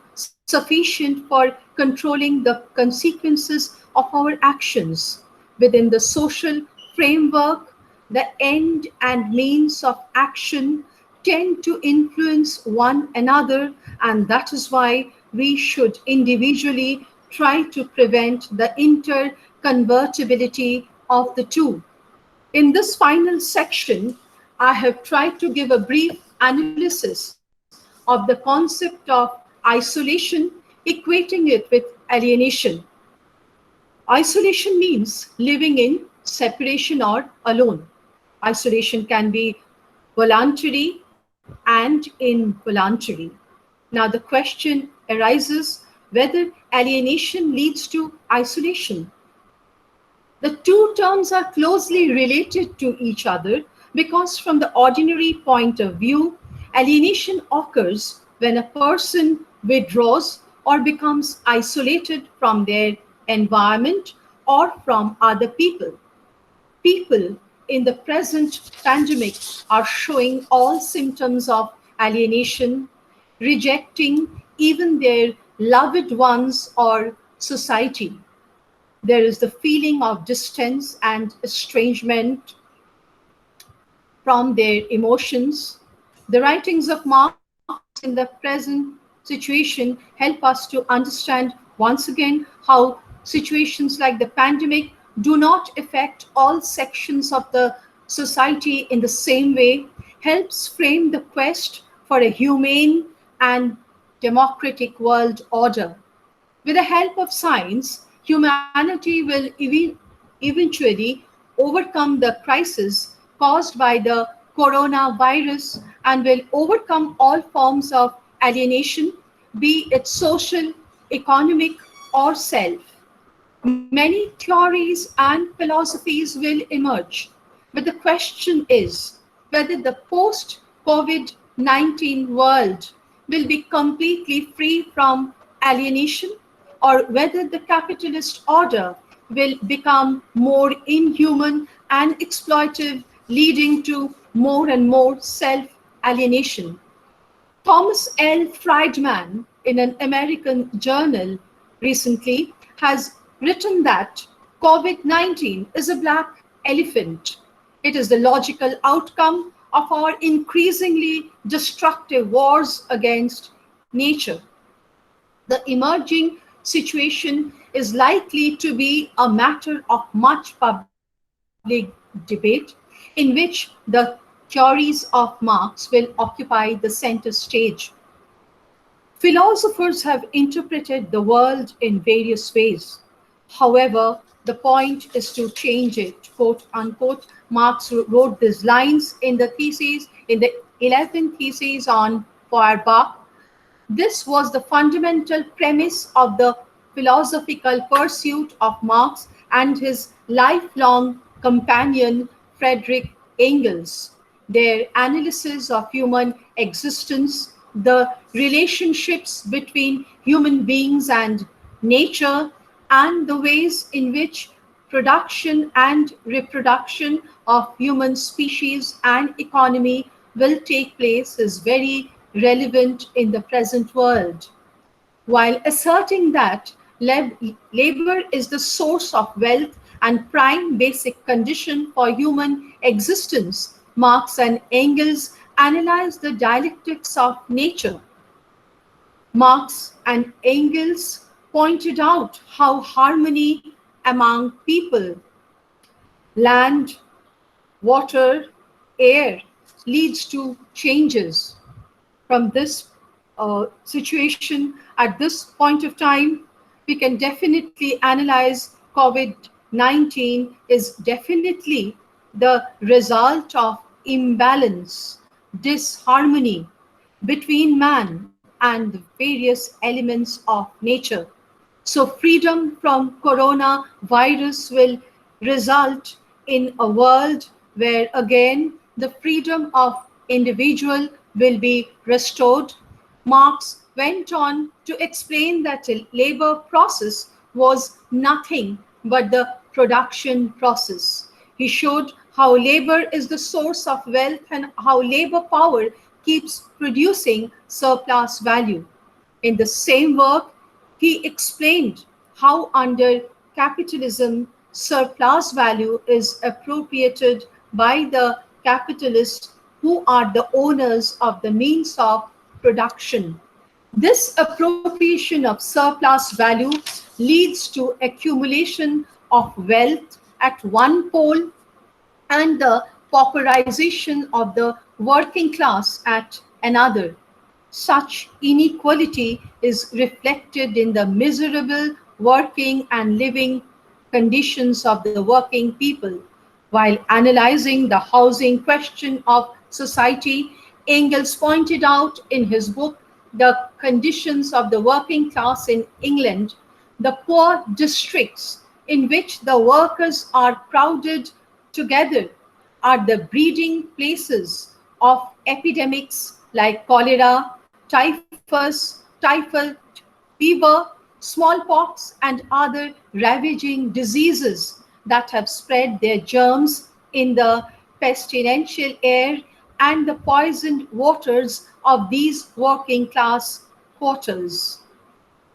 sufficient for controlling the consequences of our actions. Within the social framework, the end and means of action tend to influence one another, and that is why we should individually try to prevent the interconvertibility of the two. In this final section, I have tried to give a brief analysis of the concept of isolation, equating it with alienation. Isolation means living in separation or alone. Isolation can be voluntary and involuntary. Now, the question arises whether alienation leads to isolation. The two terms are closely related to each other because, from the ordinary point of view, alienation occurs when a person withdraws or becomes isolated from their environment or from other people. People in the present pandemic are showing all symptoms of alienation, rejecting even their loved ones or society. There is the feeling of distance and estrangement from their emotions. The writings of Marx in the present situation help us to understand once again how situations like the pandemic do not affect all sections of the society in the same way, helps frame the quest for a humane and democratic world order. With the help of science, humanity will eventually overcome the crisis caused by the coronavirus and will overcome all forms of alienation, be it social, economic, or self. Many theories and philosophies will emerge, but the question is whether the post COVID-19 world will be completely free from alienation, or whether the capitalist order will become more inhuman and exploitive, leading to more and more self alienation. Thomas L. Friedman, in an American journal recently, has written that COVID-19 is a black elephant. It is the logical outcome of our increasingly destructive wars against nature. The emerging situation is likely to be a matter of much public debate, in which the theories of Marx will occupy the center stage. Philosophers have interpreted the world in various ways. However, the point is to change it, quote unquote. Marx wrote these lines in the 11th thesis on Feuerbach. This was the fundamental premise of the philosophical pursuit of Marx and his lifelong companion Friedrich Engels. Their analysis of human existence, the relationships between human beings and nature, and the ways in which production and reproduction of human species and economy will take place is very relevant in the present world. While asserting that labor is the source of wealth and prime basic condition for human existence, Marx and Engels analyzed the dialectics of nature. Marx and Engels pointed out how harmony among people, land, water, air leads to changes. From this situation at this point of time, we can definitely analyze COVID-19 is definitely the result of imbalance, disharmony between man and the various elements of nature. So freedom from coronavirus will result in a world where again the freedom of individual will be restored. Marx went on to explain that a labor process was nothing but the production process. He showed how labor is the source of wealth and how labor power keeps producing surplus value. In the same work, he explained how under capitalism, surplus value is appropriated by the capitalists who are the owners of the means of production. This appropriation of surplus value leads to accumulation of wealth at one pole and the pauperization of the working class at another. Such inequality is reflected in the miserable working and living conditions of the working people. While analyzing the housing question of society, Engels pointed out in his book The Conditions of the Working Class in England, the poor districts in which the workers are crowded together are the breeding places of epidemics like cholera, typhus, fever, smallpox, and other ravaging diseases that have spread their germs in the pestilential air and the poisoned waters of these working class quarters.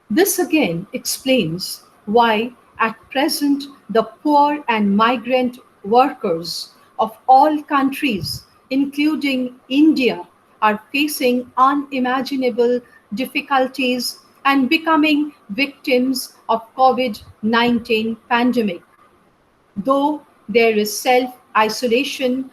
This again explains why at present the poor and migrant workers of all countries, including India, are facing unimaginable difficulties and becoming victims of COVID-19 pandemic. Though there is self-isolation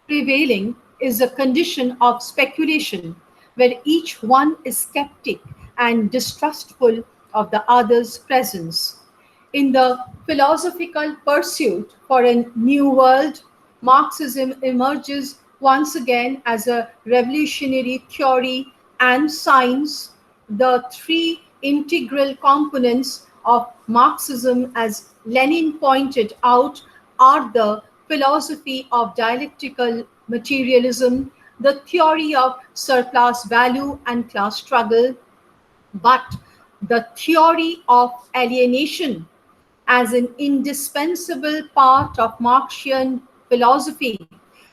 prevailing is a condition of speculation where each one is skeptic and distrustful of the other's presence. In the philosophical pursuit for a new world, Marxism emerges once again as a revolutionary theory and science. The three integral components of Marxism, as Lenin pointed out, are the philosophy of dialectical materialism, the theory of surplus value and class struggle, but the theory of alienation as an indispensable part of Marxian philosophy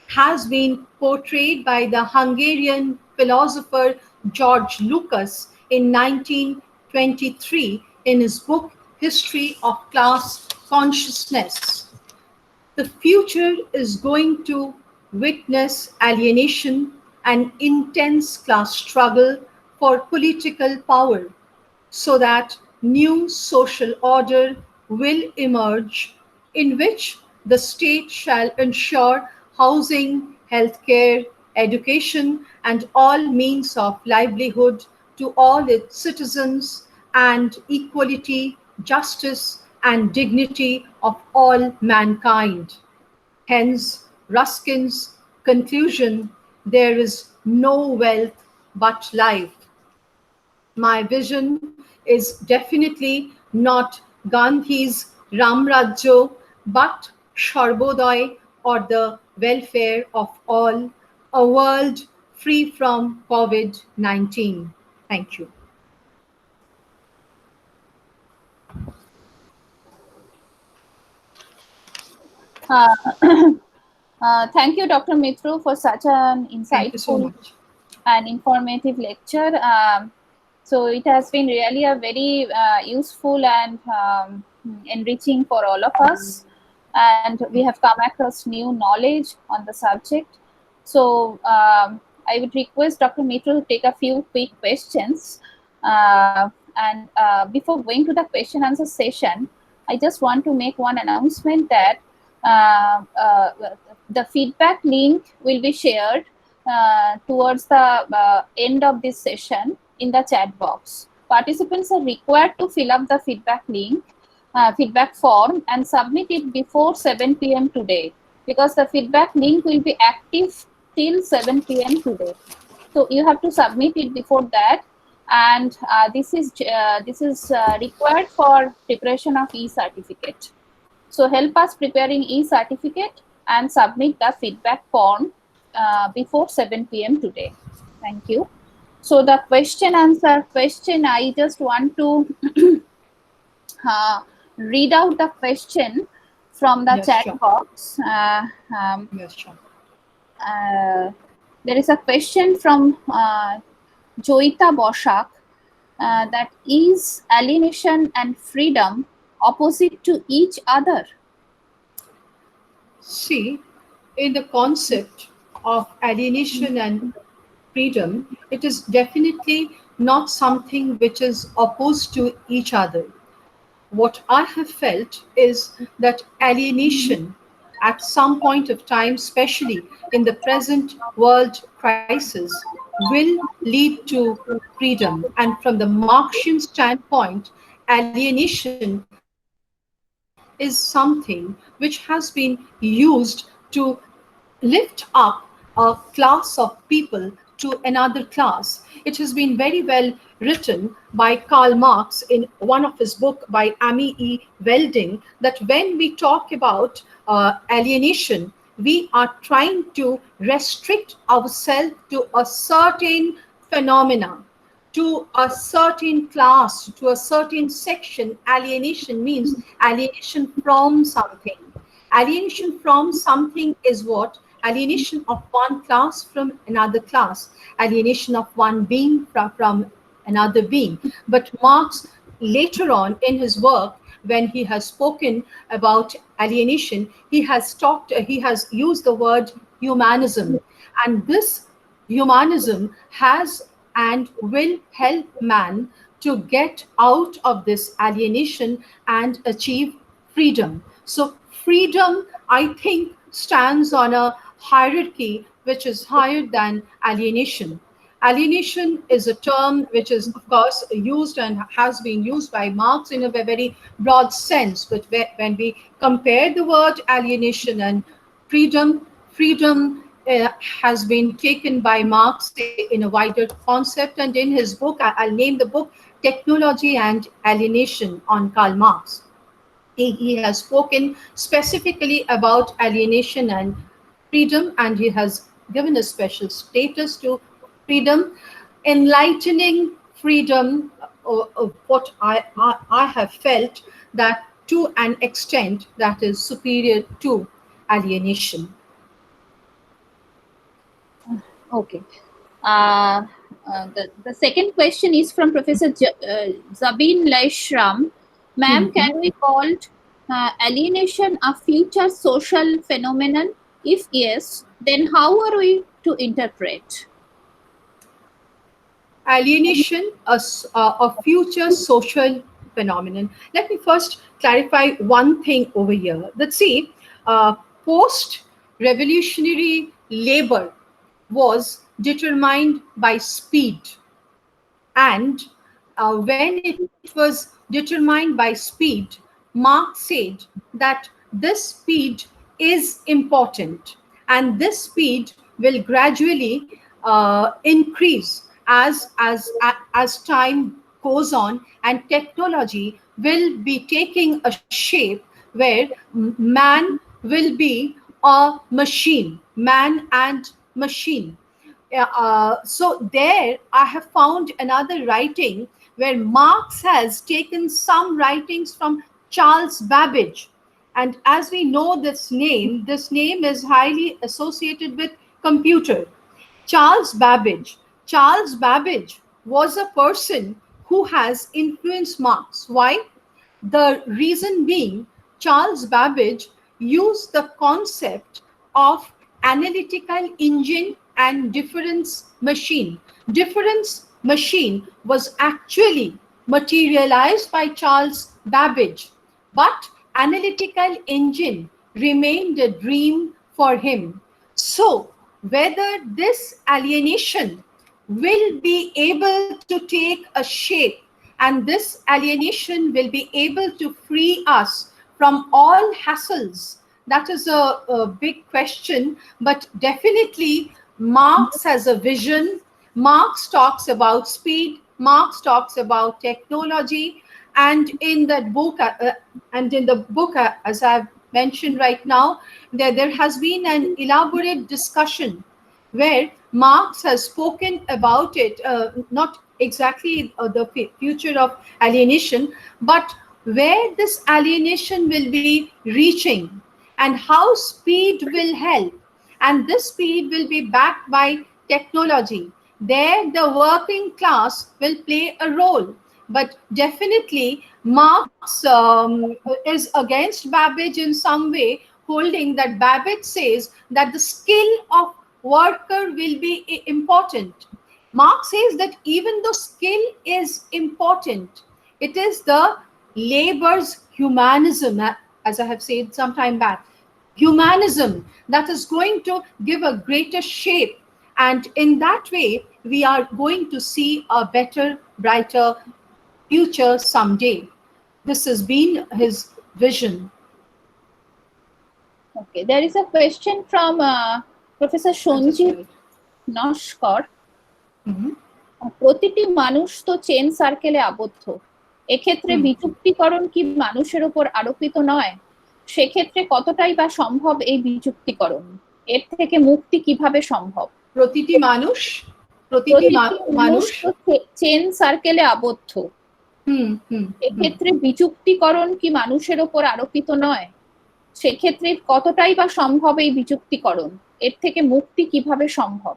has been portrayed by the Hungarian philosopher George Lucas in 1923 in his book History of Class Consciousness. The future is going to witness alienation and intense class struggle for political power, so that new social order will emerge in which the state shall ensure housing, healthcare, education, and all means of livelihood to all its citizens, and equality, justice, and dignity of all mankind. Hence, Ruskin's conclusion, there is no wealth but life. My vision is definitely not Gandhi's Ramrajyo, but Sharbodaya, or the welfare of all, a world free from COVID-19. Thank you. Uh, thank you, Dr. Mitru, for such an Thank you so insightful much. and informative lecture. So it has been really a very useful and enriching for all of us. And we have come across new knowledge on the subject. So I would request Dr. Mitru to take a few quick questions. And before going to the question answer session, I just want to make one announcement that uh, uh, the feedback link will be shared towards the end of this session in the chat box. Participants are required to fill up the feedback link, feedback form, and submit it before 7 p.m. today, because the feedback link will be active till 7 p.m. today. So you have to submit it before that, and this is required for preparation of e-certificate. So help us preparing e-certificate and submit the feedback form before 7 p.m. today. Thank you. So the question answer question, I just want to uh, read out the question from the Yes, chat sure. box. Yes, sure. There is a question from Joita Boshak, that is alienation and freedom opposite to each other? See, in the concept of alienation and freedom, it is definitely not something which is opposed to each other. What I have felt is that alienation at some point of time, especially in the present world crisis, will lead to freedom. And from the Marxian standpoint, alienation is something which has been used to lift up a class of people to another class. It has been very well written by Karl Marx in one of his book by Amy E. Welding, that when we talk about alienation, we are trying to restrict ourselves to a certain phenomena, to a certain class, to a certain section. Alienation means alienation from something. Alienation from something is what? Alienation of one class from another class, alienation of one being from another being. But Marx, later on in his work, when he has spoken about alienation, he has used the word humanism. And this humanism has and will help man to get out of this alienation and achieve freedom. So, freedom, I think, stands on a hierarchy which is higher than alienation. Alienation is a term which is, of course, used and has been used by Marx in a very broad sense. But when we compare the word alienation and freedom, freedom has been taken by Marx in a wider concept. And in his book, I'll name the book Technology and Alienation on Karl Marx. He has spoken specifically about alienation and freedom, and he has given a special status to freedom, enlightening freedom, of what I have felt that to an extent that is superior to alienation. Okay. Uh, the second question is from Professor Zabin Laishram. Ma'am, Mhm. can we call alienation a future social phenomenon? If yes, then how are we to interpret? Alienation, a future social phenomenon. Let me first clarify one thing over here. Let's see, post revolutionary labor was determined by speed. And when it was determined by speed, Marx said that this speed is important, and this speed will gradually increase as time goes on, and technology will be taking a shape where man will be a machine, man and machine. So there I have found another writing where Marx has taken some writings from Charles Babbage. And as we know this name is highly associated with computer. Charles Babbage. Charles Babbage was a person who has influenced Marx. Why? The reason being, Charles Babbage used the concept of analytical engine and difference machine. Difference machine was actually materialized by Charles Babbage, but analytical engine remained a dream for him. So, whether this alienation will be able to take a shape, and this alienation will be able to free us from all hassles, that is a big question. But definitely Marx has a vision. Marx talks about speed, Marx talks about technology, and in that book as I've mentioned right now, there has been an elaborate discussion where Marx has spoken about it, not exactly the future of alienation, but where this alienation will be reaching and how speed will help. And this speed will be backed by technology. There, the working class will play a role. But definitely, Marx is against Babbage in some way, holding that Babbage says that the skill of worker will be important. Marx says that even though skill is important, it is the labor's humanism, as I have said some time back, humanism that is going to give a greater shape. And in that way, we are going to see a better, brighter future someday. This has been his vision. Okay, there is a question from Professor I'll just Sanjeev write. Naskar. Mhm. প্রতিটি মানুষ তো chain সার্কেলে আবদ্ধ, এক্ষেত্রে Hmm. বিযুক্তিকরণ কি মানুষের উপর আরোপিত নয়? সেক্ষেত্রে কতটাই বা সম্ভব এই বিযুক্তিকরণ? এর থেকে মুক্তি কিভাবে সম্ভব? প্রতিটি মানুষ, প্রতিটি প্রতিটি মানুষ মানুষ। তো চেন সার্কেলে আবদ্ধ, হুম হুম হুম। এক্ষেত্রে বিযুক্তিকরণ কি মানুষের উপর আরোপিত নয়? সেক্ষেত্রে কতটাই বা সম্ভব এই বিযুক্তিকরণ? এর থেকে মুক্তি কিভাবে সম্ভব?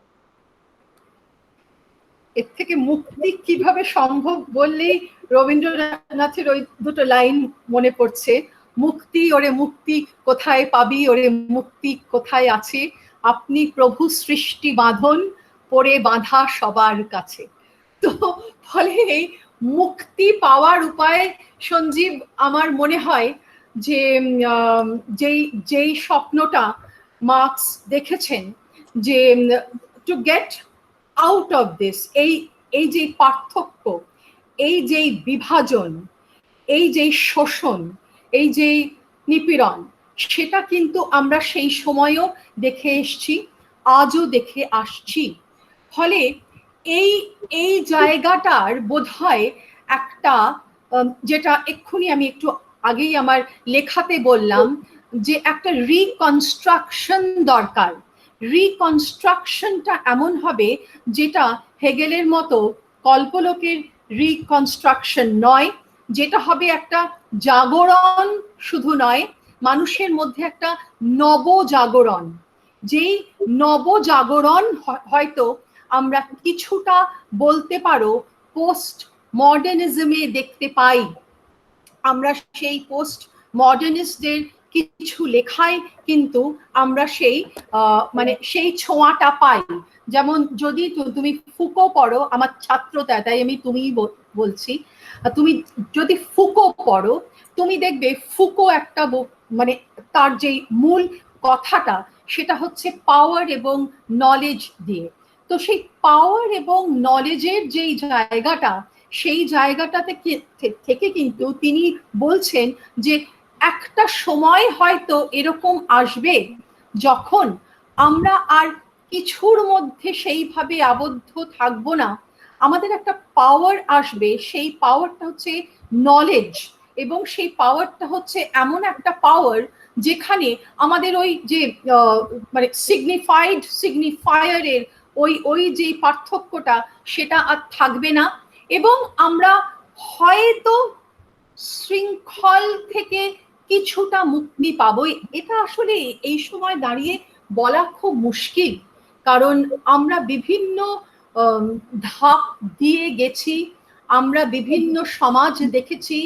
এর থেকে মুক্তি কিভাবে সম্ভব বললেই রবীন্দ্রনাথের ওই দুটো লাইন মনে পড়ছে, মুক্তি ওরে মুক্তি কোথায় পাবি, ওরে মুক্তি কোথায় আছে, আপনি প্রভু সৃষ্টি বাঁধন পড়ে বাঁধা সবার কাছে। তো ফলে এই মুক্তি পাওয়ার উপায়, সঞ্জীব, আমার মনে হয় যে যেই যেই স্বপ্নটা মার্কস দেখেছেন, যে to get out of this, এই এই যে পার্থক্য, এই যে বিভাজন, এই যে শোষণ, এই যে নিপীড়ন, সেটা কিন্তু আমরা সেই সময়ও দেখে এসছি, আজও দেখে আসছি। ফলে এই এই জায়গাটার বোধহয় একটা যেটা এক্ষুনি আমি একটু আগেই আমার লেখাতে বললাম, যে একটা রিকনস্ট্রাকশন দরকার। রিকনস্ট্রাকশনটা এমন হবে যেটা হেগেলের মতো কল্পলোকের রিকনস্ট্রাকশন নয়, যেটা হবে একটা জাগরণ, শুধু নয় মানুষের মধ্যে একটা নবজাগরণ। যেই নবজাগরণ হয়তো আমরা কিছুটা বলতে পারো পোস্ট মডার্নিজমে দেখতে পাই। আমরা সেই পোস্ট মডার্নিস্টদের কিছু লেখায় কিন্তু আমরা সেই মানে সেই ছোঁয়াটা পাই। যেমন যদি তুমি ফুকো পড়ো, আমার ছাত্র তাই আমি তুমিই বলছি, তুমি যদি ফুকো পড়ো তুমি দেখবে ফুকো একটা মানে তার যে মূল কথাটা সেটা হচ্ছে পাওয়ার এবং নলেজ দিয়ে। তো সেই পাওয়ার এবং নলেজের যেই জায়গাটা, সেই জায়গাটা থেকে কিন্তু তিনি বলছেন যে একটা সময় হয়তো এরকম আসবে যখন আমরা আর কিছুর মধ্যে সেইভাবে আবদ্ধ থাকবো না, আমাদের একটা পাওয়ার আসবে, সেই পাওয়ারটা হচ্ছে নলেজ, এবং সেই পাওয়ারটা হচ্ছে এমন একটা পাওয়ার যেখানে আমাদের ওই যে মানে সিগনিফায়ারের ওই ওই যে পার্থক্যটা সেটা আর থাকবে না, এবং আমরা হয়তো শৃঙ্খল থেকে কিছুটা মুক্তি পাবো। এটা আসলে এই সময় দাঁড়িয়ে বলা খুব মুশকিল, কারণ আমরা বিভিন্ন ধাপ দিয়ে গেছি, আমরা বিভিন্ন সমাজ দেখেছি,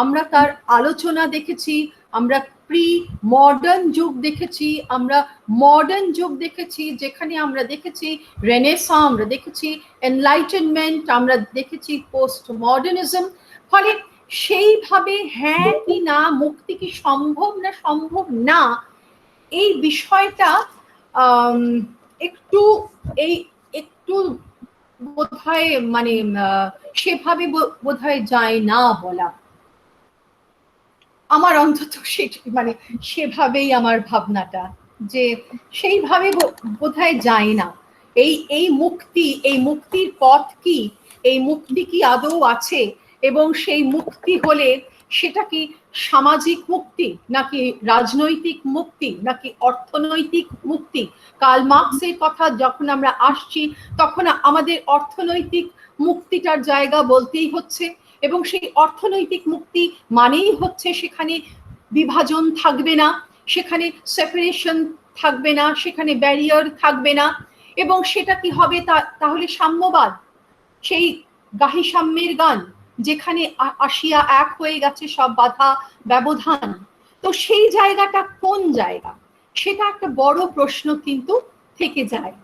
আমরা তার আলোচনা দেখেছি, আমরা প্রি মডার্ন যুগ দেখেছি, আমরা মডার্ন যুগ দেখেছি, যেখানে আমরা দেখেছি রেনেসাঁ, আমরা দেখেছি এনলাইটেনমেন্ট, আমরা দেখেছি পোস্ট মডার্নিজম। ফলে সেইভাবে হ্যাঁ কি না, মুক্তি কি সম্ভব না সম্ভব না, এই বিষয়টা একটু এই একটু বোধহয় মানে সেভাবে বোধহয় যায় না বলা। আমার অন্তত মানে সেভাবেই আমার ভাবনাটা, যে সেইভাবে বোধহয় যায় না। এই মুক্তি, এই মুক্তির পথ কি, এই মুক্তি কি আদৌ আছে, এবং সেই মুক্তি হলে সেটা কি সামাজিক মুক্তি, নাকি রাজনৈতিক মুক্তি, নাকি অর্থনৈতিক মুক্তি? কার্ল মার্কসের কথা যখন আমরা আসছি তখন আমাদের অর্থনৈতিক মুক্তিটার জায়গা বলতেই হচ্ছে, এবং সেই অর্থনৈতিক মুক্তি মানেই হচ্ছে সেখানে বিভাজন থাকবে না, সেখানে সেপারেশন থাকবে না, সেখানে ব্যারিয়ার থাকবে না, এবং সেটা কি হবে তাহলে সাম্যবাদ, সেই গাহি সাম্যের গান, যেখানে আসিয়া এক হয়ে গেছে সব বাধা ব্যবধান। তো সেই জায়গাটা কোন জায়গা, সেটা একটা বড় প্রশ্ন কিন্তু থেকে যায়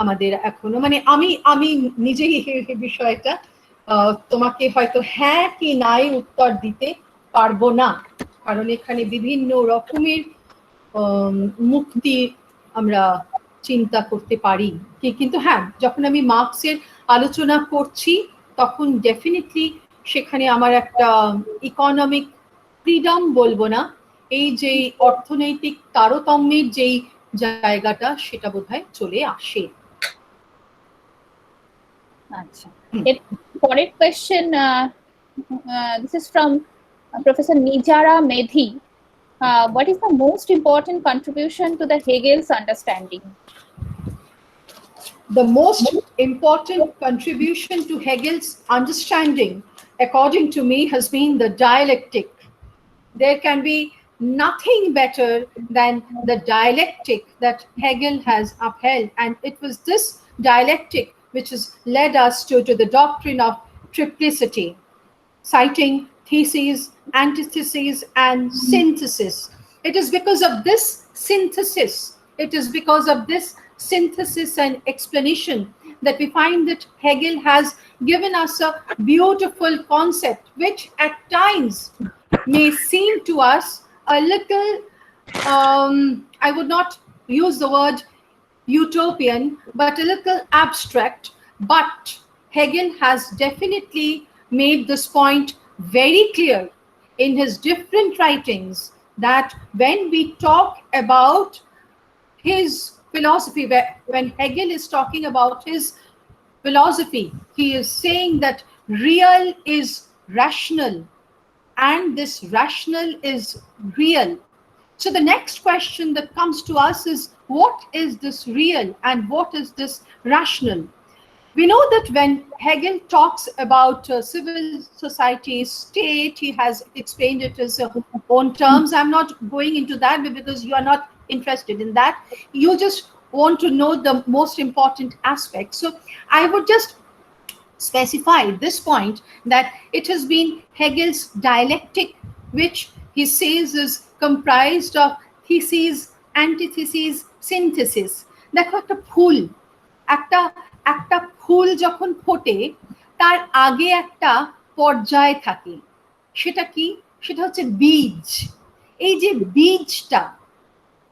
আমাদের এখনো। মানে আমি নিজেই এই বিষয়টা তোমাকে হয়তো হ্যাঁ কি নাই উত্তর দিতে পারবো না, কারণ এখানে বিভিন্ন রকমের মুক্তি আমরা চিন্তা করতে পারি। কিন্তু হ্যাঁ, যখন আমি মার্কসের আলোচনা করছি তখন ডেফিনেটলি সেখানে আমার একটা ইকোনমিক ফ্রিডম বলবো না, এই যে অর্থনৈতিক তারতম্যের যেই জায়গাটা সেটা বোধহয় চলে আসে। আচ্ছা, এর পরের question, this is from Professor Nijara Medhi. What is the most important contribution to the Hegel's understanding? The most important contribution to Hegel's understanding, according to me, has been the dialectic. There can be nothing better than the dialectic that Hegel has upheld, and it was this dialectic which has led us to the doctrine of triplicity, citing theses, antitheses, and synthesis. It is because of this synthesis, it is because of this synthesis and explanation that we find that Hegel has given us a beautiful concept, which at times may seem to us a little, I would not use the word utopian, but a little abstract. But Hegel has definitely made this point very clear in his different writings, that when we talk about his philosophy, when Hegel is talking about his philosophy, he is saying that real is rational and this rational is real. So the next question that comes to us is, what is this real and what is this rational? We know that when Hegel talks about civil society, state, he has explained it as own terms. I'm not going into that because you are not interested in that. You just want to know the most important aspects. So I would just specify at this point that it has been Hegel's dialectic, which he says is comprised of theses, antitheses, synthesis. দেখো একটা ফুল, একটা একটা ফুল যখন ফোটে তার আগে একটা পর্যায় থাকে, সেটা কি? সেটা হচ্ছে বীজ। এই যে বীজটা,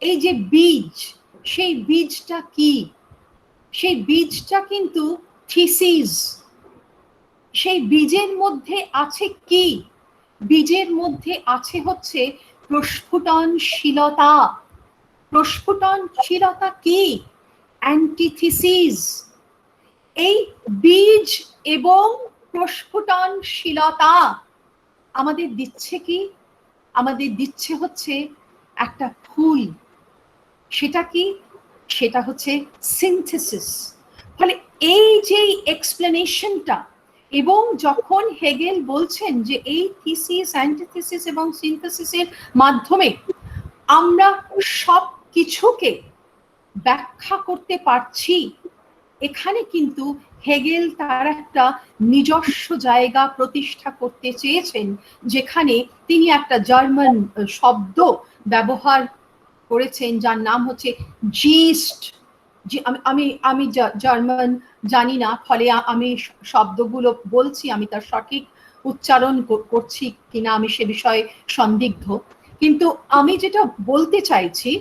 এই যে বীজ, সেই বীজটা কি? সেই বীজটা কিন্তু থিসিস। সেই বীজের মধ্যে আছে কি? বীজের মধ্যে আছে হচ্ছে প্রস্ফুটনশীলতা। প্রস্ফুটনশীলতা কি? অ্যান্টিথিসিস। এই বীজ এবং প্রস্ফুটনশীলতা আমাদের দিচ্ছে কি? আমাদের দিচ্ছে হচ্ছে একটা ফুল। সেটা কি? সেটা হচ্ছে সিনথেসিস। ফলে এই যে এক্সপ্লেনেশনটা, এবং যখন হেগেল বলছেন যে এই থিসিস, অ্যান্টিথিসিস এবং সিনথেসিসের মাধ্যমে আমরা সব কিছুকে ব্যাখ্যা করতে পারছি, এখানে কিন্তু হেগেল তার একটা নিজস্ব জায়গা প্রতিষ্ঠা করতে চেয়েছেন, যেখানে তিনি একটা জার্মান শব্দ ব্যবহার করেছেন যার নাম হচ্ছে জিস্ট। যে আমি আমি জার্মান জানি না, ফলে আমি শব্দগুলো বলছি, আমি তার সঠিক উচ্চারণ করছি কিনা আমি সে বিষয়ে সন্দিগ্ধ। কিন্তু আমি যেটা বলতে চাইছি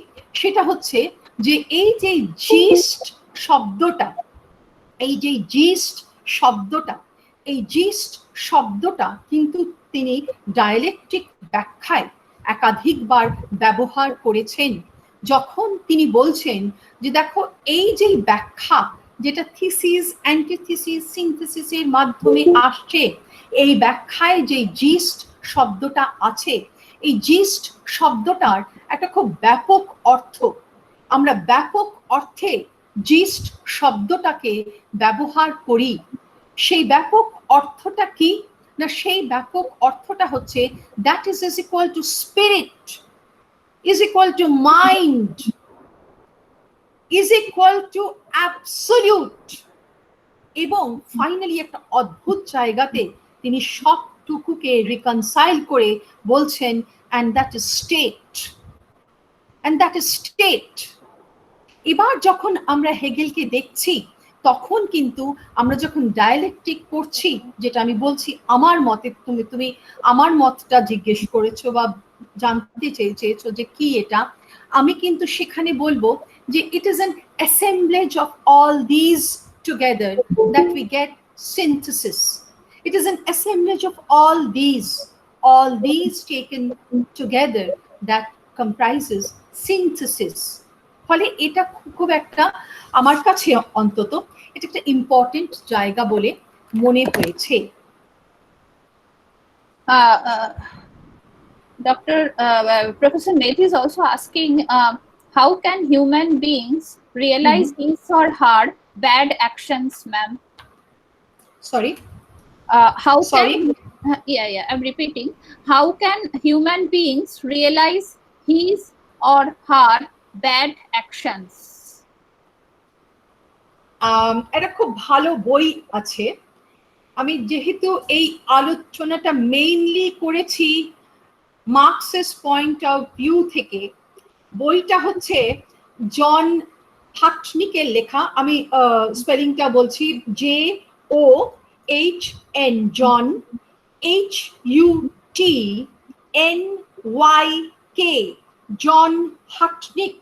সেটা হচ্ছে যে এই যে জিস্ট শব্দটা, এই যে জিস্ট শব্দটা, এই জিস্ট শব্দটা কিন্তু তিনি ডায়ালেকটিক ব্যাখ্যায় একাধিকবার ব্যবহার করেছেন, যখন তিনি বলছেন যে দেখো এই যে ব্যাখ্যা, যেটা থিসিস, অ্যান্টিথিসিস, সিনথেসিসের মাধ্যমে আসছে, এই ব্যাখ্যায় যে জিস্ট শব্দটা আছে, এই জিস্ট শব্দটার একটা খুব ব্যাপক অর্থ। আমরা ব্যাপক অর্থে জিস্ট শব্দটাকে ব্যবহার করি। সেই ব্যাপক অর্থটা কি? না, সেই ব্যাপক অর্থটা হচ্ছে that is equal to spirit, is equal to mind, is equal to absolute। এবং ফাইনালি একটা অদ্ভুত জায়গাতে তিনি সবটুকুকে রিকনসাইল করে বলছেন, and that is state, and that is state। এবার যখন আমরা হেগেলকে দেখছি, তখন কিন্তু আমরা যখন ডায়ালেকটিক করছি, যেটা আমি বলছি আমার মতে, তুমি আমার মতটা জিজ্ঞেস করেছো বা জানতে চেয়েছো যে কি এটা, আমি কিন্তু সেখানে বলবো যে it is an অ্যাসেম্বলেজ of all these together that we get synthesis. It is an অ্যাসেম্বলেজ of all these taken together that comprises synthesis। ফলে এটা খুব একটা, আমার কাছে অন্তত এটা একটা ইম্পর্টেন্ট জায়গা বলে মনে হয়েছে। Dr. Professor Nate is also asking, how can human beings realize his or her bad actions, ma'am? Sorry? How Sorry? can, yeah, I'm repeating. How can human beings realize his or her bad actions? এটা খুব ভালো বই আছে। আমি যেহেতু এই আলোচনাটা mainly করেছি মার্কসের পয়েন্ট অফ ভিউ থেকে, বইটা হচ্ছে জন হাটনিকের লেখা। আমি স্পেলিংটা বলছি, JOHN, জন, HUTNYK, জন হাটনিক।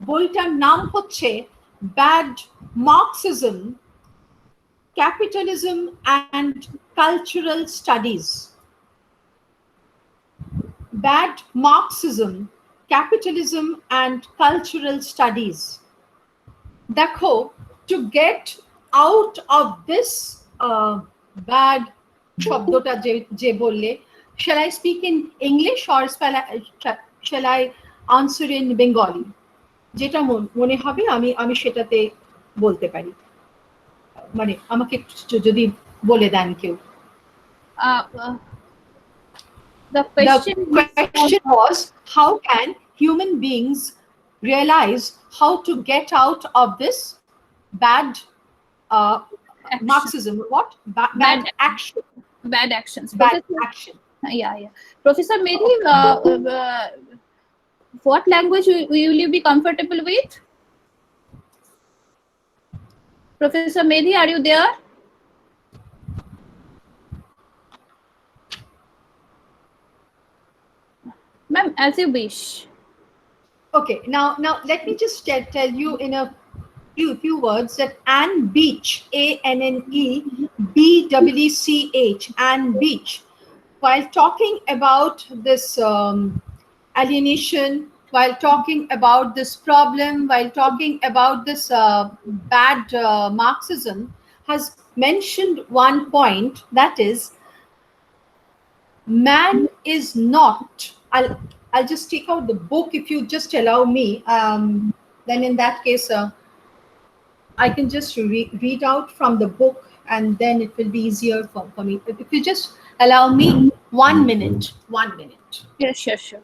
বইটার নাম হচ্ছে bad Marxism, capitalism and cultural studies. Bad Marxism, Capitalism and Cultural Studies। দেখো, to get out of this bad শব্দটা যে বললে, shall I speak in English or shall I answer in Bengali. যেটা মনে হবে আমি আমি সেটাতে বলতে পারি, মানে আমাকে যদি বলে দেন কেউ। Uh, uh, the The question is, question was, how can human beings realize how to get out of this bad uh, action, Marxism? What? Bad bad action. bad actions. Bad Professor, action. yeah. Professor Medhi, what language will you be comfortable with? Professor Medhi, are you there? Ma'am, as you wish. Okay, now let me just tell you in a few words that Anne Beach, Anne Beech, Anne Beach, while talking about this alienation, while talking about this problem, while talking about this bad Marxism, has mentioned one point, that is, man is not. I'll just take out the book if you just allow me. Then in that case, I can just read out from the book, and then it will be easier for me. If you just allow me 1 minute, 1 minute. Yes, sure.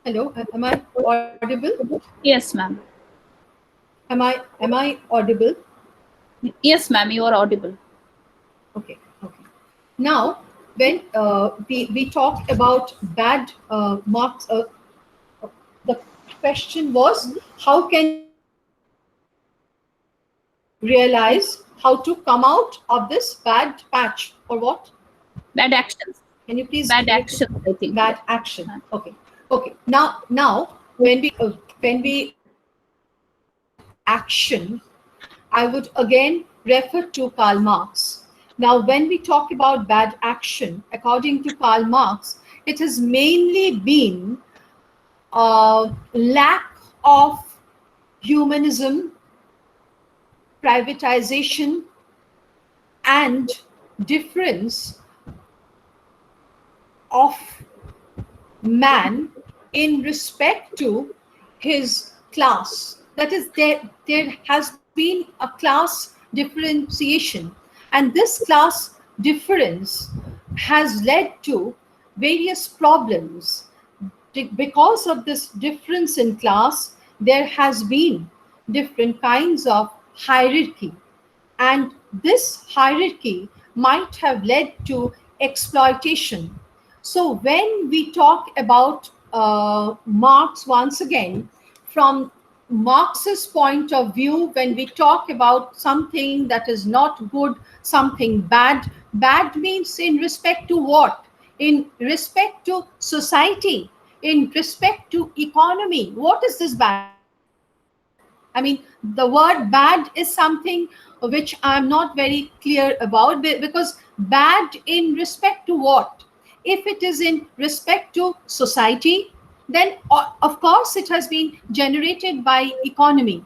Hello, am I audible? Yes, ma'am. Am I audible? Yes, ma'am, you are audible. Okay. Now, when we talk about bad marks, the question was, how can human beings realize how to come out of this bad patch, or what? Bad actions. Can you please Bad repeat? actions, I think. Bad Yeah. action. Okay. Now, when we talk about bad action, I would again refer to Karl Marx. Now, when we talk about bad action, according to Karl Marx, it has mainly been lack of humanism, privatization, and difference of man in respect to his class. That is, there has been a class differentiation, and this class difference has led to various problems. Because of this difference in class, there has been different kinds of hierarchy, and this hierarchy might have led to exploitation. So when we talk about Marx, once again, from Marx's point of view, when we talk about something that is not good, something bad, bad means in respect to what? In respect to society, in respect to economy. What is this bad? I mean, the word bad is something which I'm not very clear about, because bad in respect to what? If it is in respect to society, then of course it has been generated by economy.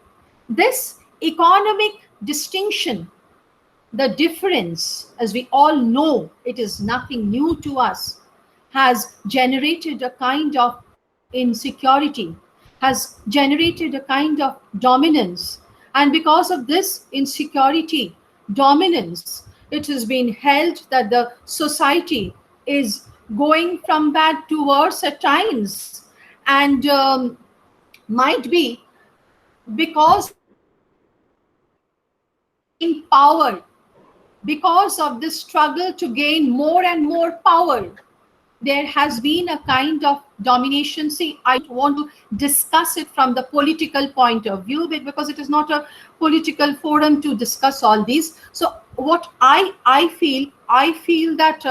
This economic distinction, the difference, as we all know, it is nothing new to us, has generated a kind of insecurity, has generated a kind of dominance. And because of this insecurity, dominance, it has been held that the society is going from bad to worse at times. And might be because of this struggle to gain power, because of this struggle to gain more and more power, there has been a kind of domination. See, I don't want to discuss it from the political point of view, because it is not a political forum to discuss all these. So what I feel that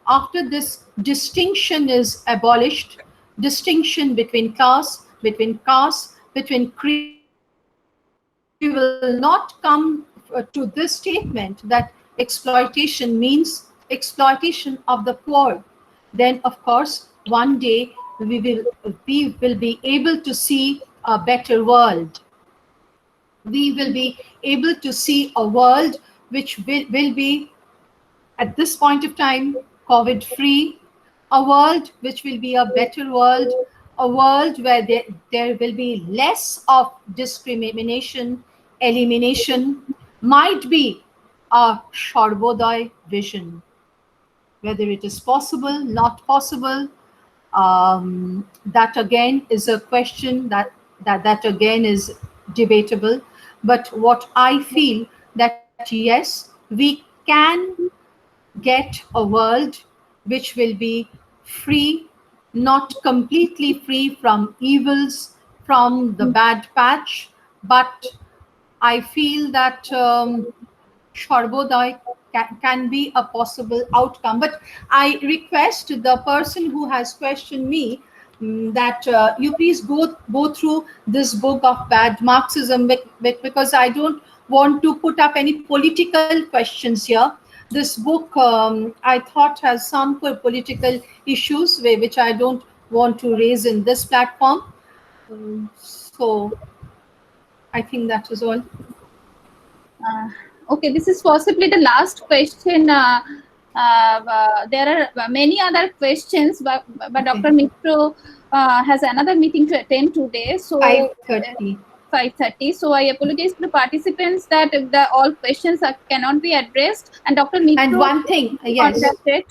after this distinction is abolished, distinction between class, between caste, between creed, we will not come to this statement that exploitation means exploitation of the poor. Then, of course, one day we will be able to see a better world. We will be able to see a world which will be, at this point of time, COVID free, a world which will be a better world, a world where there will be less of discrimination, elimination, might be a Sarvodaya vision. Whether it is possible, not possible, that again is a question that again is debatable. But what I feel that yes, we can get a world which will be free, not completely free from evils, from the bad patch, but I feel that Sarvodaya can be a possible outcome. But I request the person who has questioned me that you please go through this book of bad Marxism, because I don't want to put up any political questions here. This book, I thought, has some political issues which I don't want to raise in this platform. So I think that is all. Okay, this is possibly the last question. There are many other questions, but Okay. Dr. Mitro has another meeting to attend today. So 5:30. 5:30. So I apologize to the participants that all questions cannot be addressed. And Dr. And Mitro one thing, yes, contacted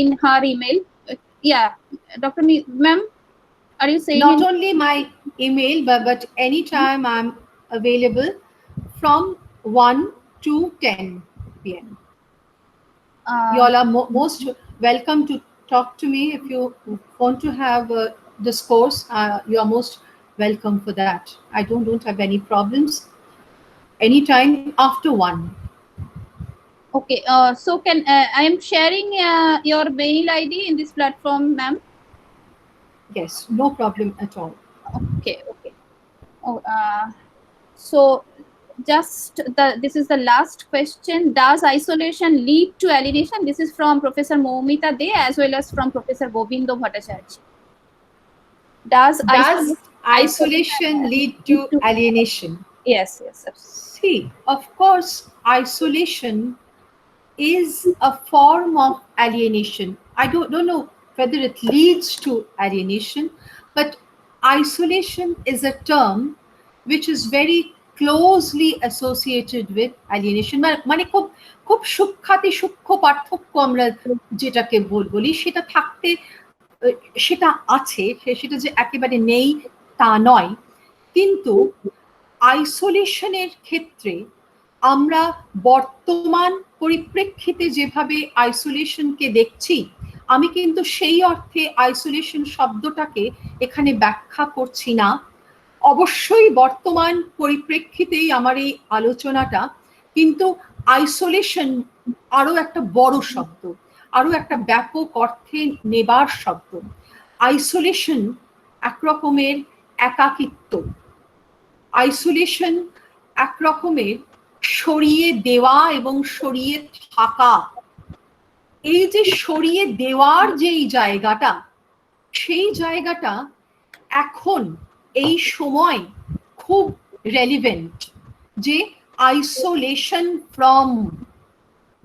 in her email. Yeah, Dr. Ma'am, are you saying? not only my email, but anytime I'm available from 1 to 10 p.m. You all are most welcome to talk to me. If you want to have a discourse, you are most welcome for that. I don't have any problems. Anytime after 1. Okay, so I am sharing your mail ID in this platform, ma'am. Yes, no problem at all. Okay. Oh, so just this is the last question. Does isolation lead to alienation? This is from Professor Moumita De as well as from Professor Govindo Bhattacharya. Does isolation lead to alienation? Yes. See, of course, isolation is a form of alienation. I don't know whether it leads to alienation, but isolation is a term which is very closely associated with alienation. মানে খুব খুব সূক্ষ্মাতি সূক্ষ্ম পার্থক্য আমরা যেটাকে বলি সেটা থাকতে সেটা আছে, সেটা যে একেবারে নেই তা নয়। কিন্তু আইসোলেশনের ক্ষেত্রে আমরা বর্তমান পরিপ্রেক্ষিতে যেভাবে আইসোলেশনকে দেখছি, আমি কিন্তু সেই অর্থে আইসোলেশন শব্দটাকে এখানে ব্যাখ্যা করছি না। অবশ্যই বর্তমান পরিপ্রেক্ষিতেই আমার এই আলোচনাটা, কিন্তু আইসোলেশন আরো একটা বড় শব্দ, আরো একটা ব্যাপক অর্থে নেবার শব্দ। আইসোলেশন একরকমের একাকিত্ব, আইসোলেশন একরকমের সরিয়ে দেওয়া এবং সরিয়ে থাকা। এই যে সরিয়ে দেওয়ার যেই জায়গাটা, সেই জায়গাটা এখন এই সময় খুব রেলিভেন্ট। যে আইসোলেশন ফ্রম,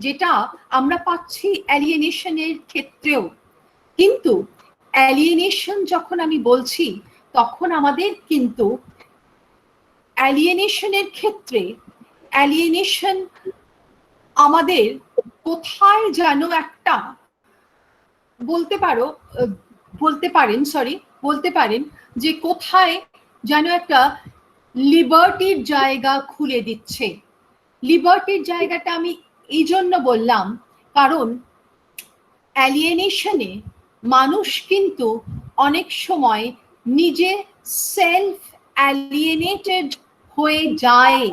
যেটা আমরা পাচ্ছি অ্যালিয়েনেশনের ক্ষেত্রেও। কিন্তু অ্যালিয়েনেশন যখন আমি বলছি, তখন আমাদের কিন্তু অ্যালিয়েনেশনের ক্ষেত্রে অ্যালিয়েনেশন আমাদের কোথায় যেন একটা বলতে পারেন যে কোথায় যেন একটা লিবার্টির জায়গা খুলে দিচ্ছে। লিবার্টির জায়গাটা আমি এই জন্য বললাম, কারণ অ্যালিয়েনেশনে মানুষ কিন্তু অনেক সময় নিজে সেলফ অ্যালিয়েনেটেড হয়ে যায়,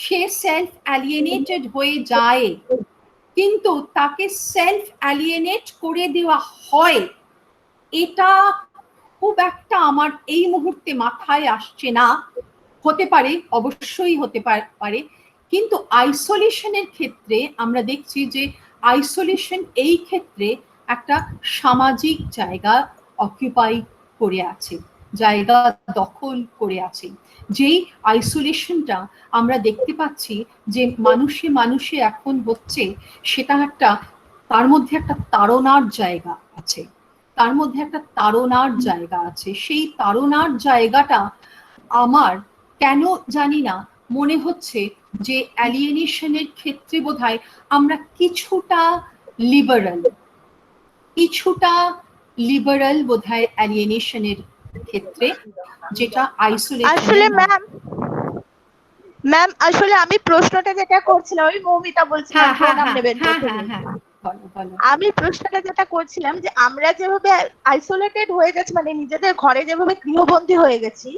সে সেলফ অ্যালিয়েনেটেড হয়ে যায়, কিন্তু তাকে সেলফ অ্যালিয়েনেট করে দেওয়া হয়, এটা খুব একটা আমার এই মুহূর্তে মাথায় আসছে না। হতে পারে, অবশ্যই হতে পারে, কিন্তু আইসোলেশনের ক্ষেত্রে আমরা দেখছি যে আইসোলেশন এই ক্ষেত্রে একটা সামাজিক জায়গা অকুপাই করে আছে, জায়গা দখল করে আছে। যেই আইসোলেশনটা আমরা দেখতে পাচ্ছি যে মানুষে মানুষে এখন হচ্ছে, সেটা একটা, তার মধ্যে একটা তাড়নার জায়গা আছে, তার মধ্যে একটা তাড়নার জায়গা আছে। সেই তাড়নার জায়গাটা আমার কেন জানি না মনে হচ্ছে যে অ্যালিয়েনেশনের ক্ষেত্রে বোধহয় আমরা কিছুটা লিবারাল, কিছুটা লিবারাল বোধহয় অ্যালিয়েনেশনের ক্ষেত্রে, যেটা আসলে আইসোলেশনের। ম্যাম আসলে আমি প্রশ্নটা যেটা করছিলাম, আমি মৌমিতা বলছিলাম, প্রণাম নেবেন প্রথমে। আমি প্রশ্নটা যেটা করছিলাম যে আমরা যেভাবে আইসোলেটেড হয়ে গেছি, মানে নিজেদের ঘরে যেভাবে গৃহবন্দী হয়ে গেছি,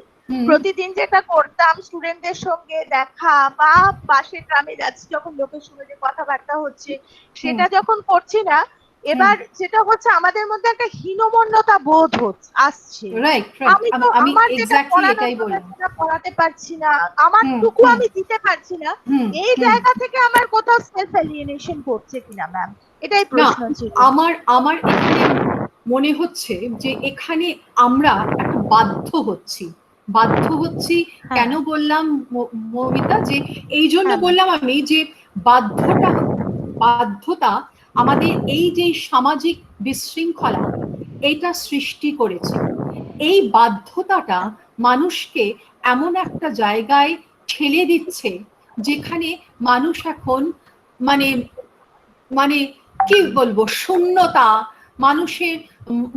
প্রতিদিন যেটা করতাম স্টুডেন্টদের সঙ্গে দেখা বা পাশের গ্রামে যাচ্ছি যখন লোকের সঙ্গে যে কথাবার্তা হচ্ছে সেটা যখন করছি না, এবার যেটা হচ্ছে আমাদের মধ্যে একটা হীনমন্যতা বোধ আসছে। আমি তো আমার যেটা পড়ানোর কথা সেটা পড়াতে পারছি না, আমারটুকু আমি দিতে পারছি না, এই জায়গা থেকে আমার কোথাও সেলফ এলিয়েনেশন করছে কিনা ম্যাম, এটাই প্রশ্ন ছিল। আমার আমার এখানে মনে হচ্ছে যে এখানে আমরা একটা বাধ্য হচ্ছি। কেন বললাম মৌমিতা, যে এই জন্য বললাম আমি যে বাধ্যতা আমাদের এই যে সামাজিক বিশৃঙ্খলা এটা সৃষ্টি করেছে। এই বাধ্যতাটা মানুষকে এমন একটা জায়গায় ঠেলে দিচ্ছে যেখানে মানুষ এখন মানে মানে কি বলবো, শূন্যতা, মানুষের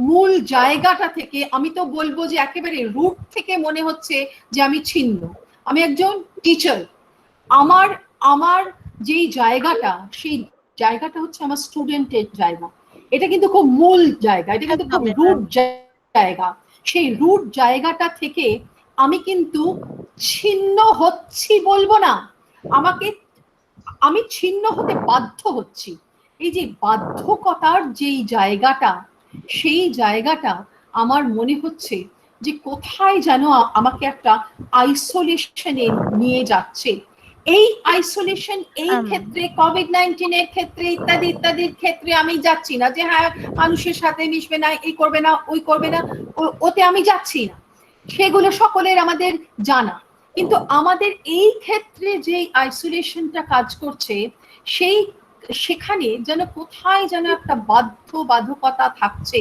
মূল জায়গাটা থেকে, আমি তো বলবো যে একেবারে রুট থেকে মনে হচ্ছে যে আমি ছিন্ন। আমি একজন টিচার, আমার আমার যেই জায়গাটা, সেই জায়গাটা হচ্ছে আমার স্টুডেন্টের জায়গা। এটা কিন্তু খুব মূল জায়গা, এটা কিন্তু খুব রুট জায়গা। সেই রুট জায়গাটা থেকে আমি কিন্তু ছিন্ন হচ্ছি বলবো না, আমি ছিন্ন হতে বাধ্য হচ্ছি। এই যে বাধ্যকতার যেই জায়গাটা, সেই জায়গাটা আমার মনে হচ্ছে যে কোথায় যেন আমাকে একটা আইসোলেশনে নিয়ে যাচ্ছে। এই আইসোলেশন এই ক্ষেত্রে কোভিড-19 এর ক্ষেত্রে ইত্যাদি ইত্যাদির ক্ষেত্রে আমি যাচ্ছি না যে হ্যাঁ মানুষের সাথে মিশবে না, এই করবে না, ওই করবে না, ওতে আমি যাচ্ছি না, সেগুলো সকলের আমাদের জানা। কিন্তু আমাদের এই ক্ষেত্রে যে আইসোলেশনটা কাজ করছে, সেখানে যেন কোথায় যেন একটা বাধ্যবাধকতা থাকছে,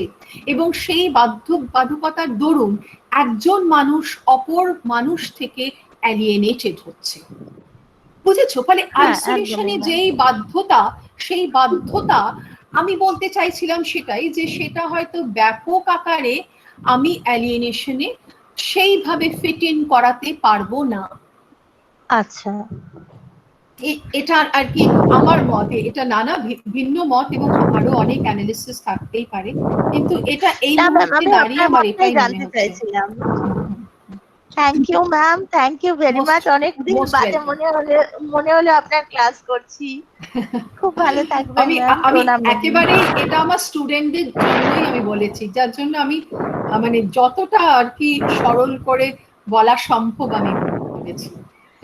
এবং সেই বাধ্যবাধকতার দরুন একজন মানুষ অপর মানুষ থেকে অ্যালিয়েনেটেড হচ্ছে। বুঝেছো? ফলে আইসোলেশনে যেই বাধ্যতা, সেই বাধ্যতা আমি বলতে চাইছিলাম সেটাই, যে সেটা হয়তো ব্যাপক আকারে আমি অ্যালিয়েনেশনে সেইভাবে ফিট ইন করাতে পারবো না। আচ্ছা, এটা আর কি আমার মতে, এটা নানা ভিন্ন মত এবং আরো অনেক অ্যানালিসিস থাকতেই পারে, কিন্তু এটা এই মুহূর্তে দাঁড়িয়ে আমার এটাই মনে হচ্ছে। Thank you ma'am, thank you very much. অনেক দিন বাদে মনে হলো আপনার ক্লাস করছি। খুব ভালো থাকবেন ম্যাম, প্রণাম। একেবারে এটা আমার স্টুডেন্টদের জন্যই আমি বলেছি, যার জন্য আমি মানে যতটা আর কি সরল করে বলা সম্ভব আমি বলেছি।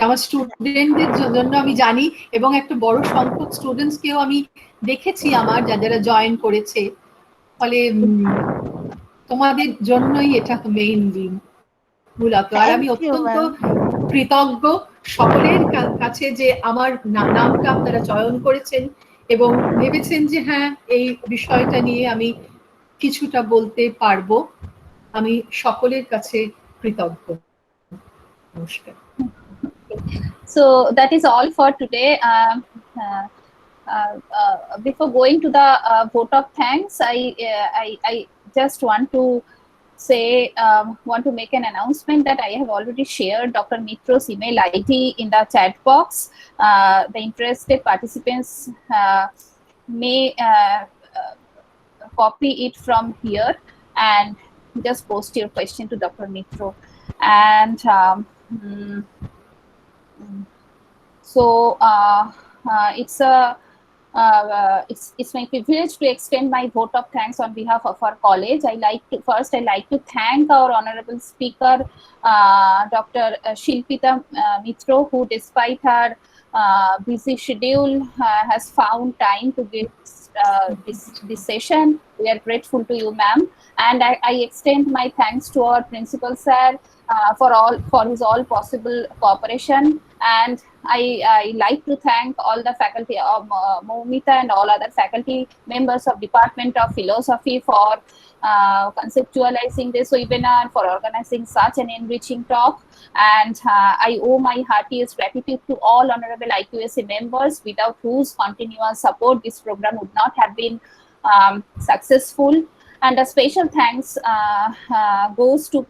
আমার স্টুডেন্টদের জন্য আমি জানি, এবং একটা বড় সংখ্যক স্টুডেন্টসকেও আমি দেখেছি আমার, যারা জয়েন করেছে। ফলে তোমাদের জন্যই এটা মেইনলি মূলত। আর আমি অত্যন্ত কৃতজ্ঞ সকলের কাছে যে আমার নামটা আপনারা চয়ন করেছেন এবং ভেবেছেন যে হ্যাঁ এই বিষয়টা নিয়ে আমি কিছুটা বলতে পারবো। আমি সকলের কাছে কৃতজ্ঞ। নমস্কার। So that is all for today. Before going to the vote of thanks, I just want to make an announcement that I have already shared Dr. Mitro's email ID in the chat box. The interested participants may copy it from here and just post your question to Dr. Mitro. And so it's my privilege to extend my vote of thanks on behalf of our college. I like to thank our honorable speaker, Dr. Shilpita Mitro, who despite her busy schedule has found time to give this session. We are grateful to you, ma'am, and I extend my thanks to our principal sir for his all possible cooperation, and I like to thank all the faculty of Moumita and all other faculty members of Department of Philosophy for conceptualizing this webinar, for organizing such an enriching talk. And I owe my heartiest gratitude to all honorable IQAC members, without whose continuous support this program would not have been successful. And a special thanks goes to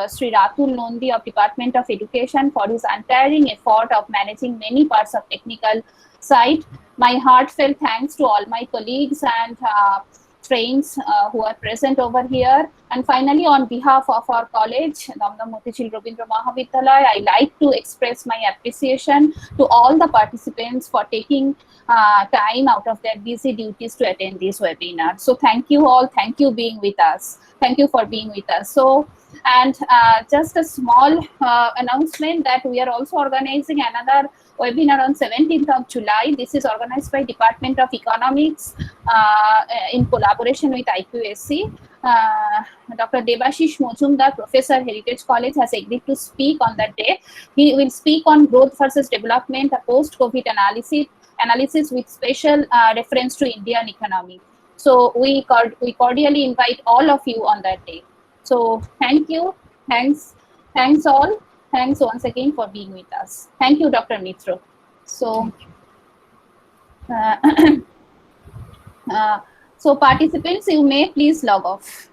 Sri Ratul Nondi of Department of Education for his untiring effort of managing many parts of technical side. My heartfelt thanks to all my colleagues and friends who are present over here. And finally, on behalf of our college, Ddmrm Motichil Rabindra Mahavidyalaya, I like to express my appreciation to all the participants for taking time out of their busy duties to attend this webinar. So thank you all. Thank you being with us. Thank you for being with us. So, and just a small announcement that we are also organizing another webinar on 17th of July. This is organized by Department of Economics in collaboration with IQAC. Dr. Debashish Mojumdar, Professor, Heritage College, has agreed to speak on that day. He will speak on growth versus development, a post-COVID analysis with special reference to Indian economy. So we cordially invite all of you on that day. So thank you. Thanks all. Thanks once again for being with us. Thank you, Dr. Mitro. So, so participants, you may please log off.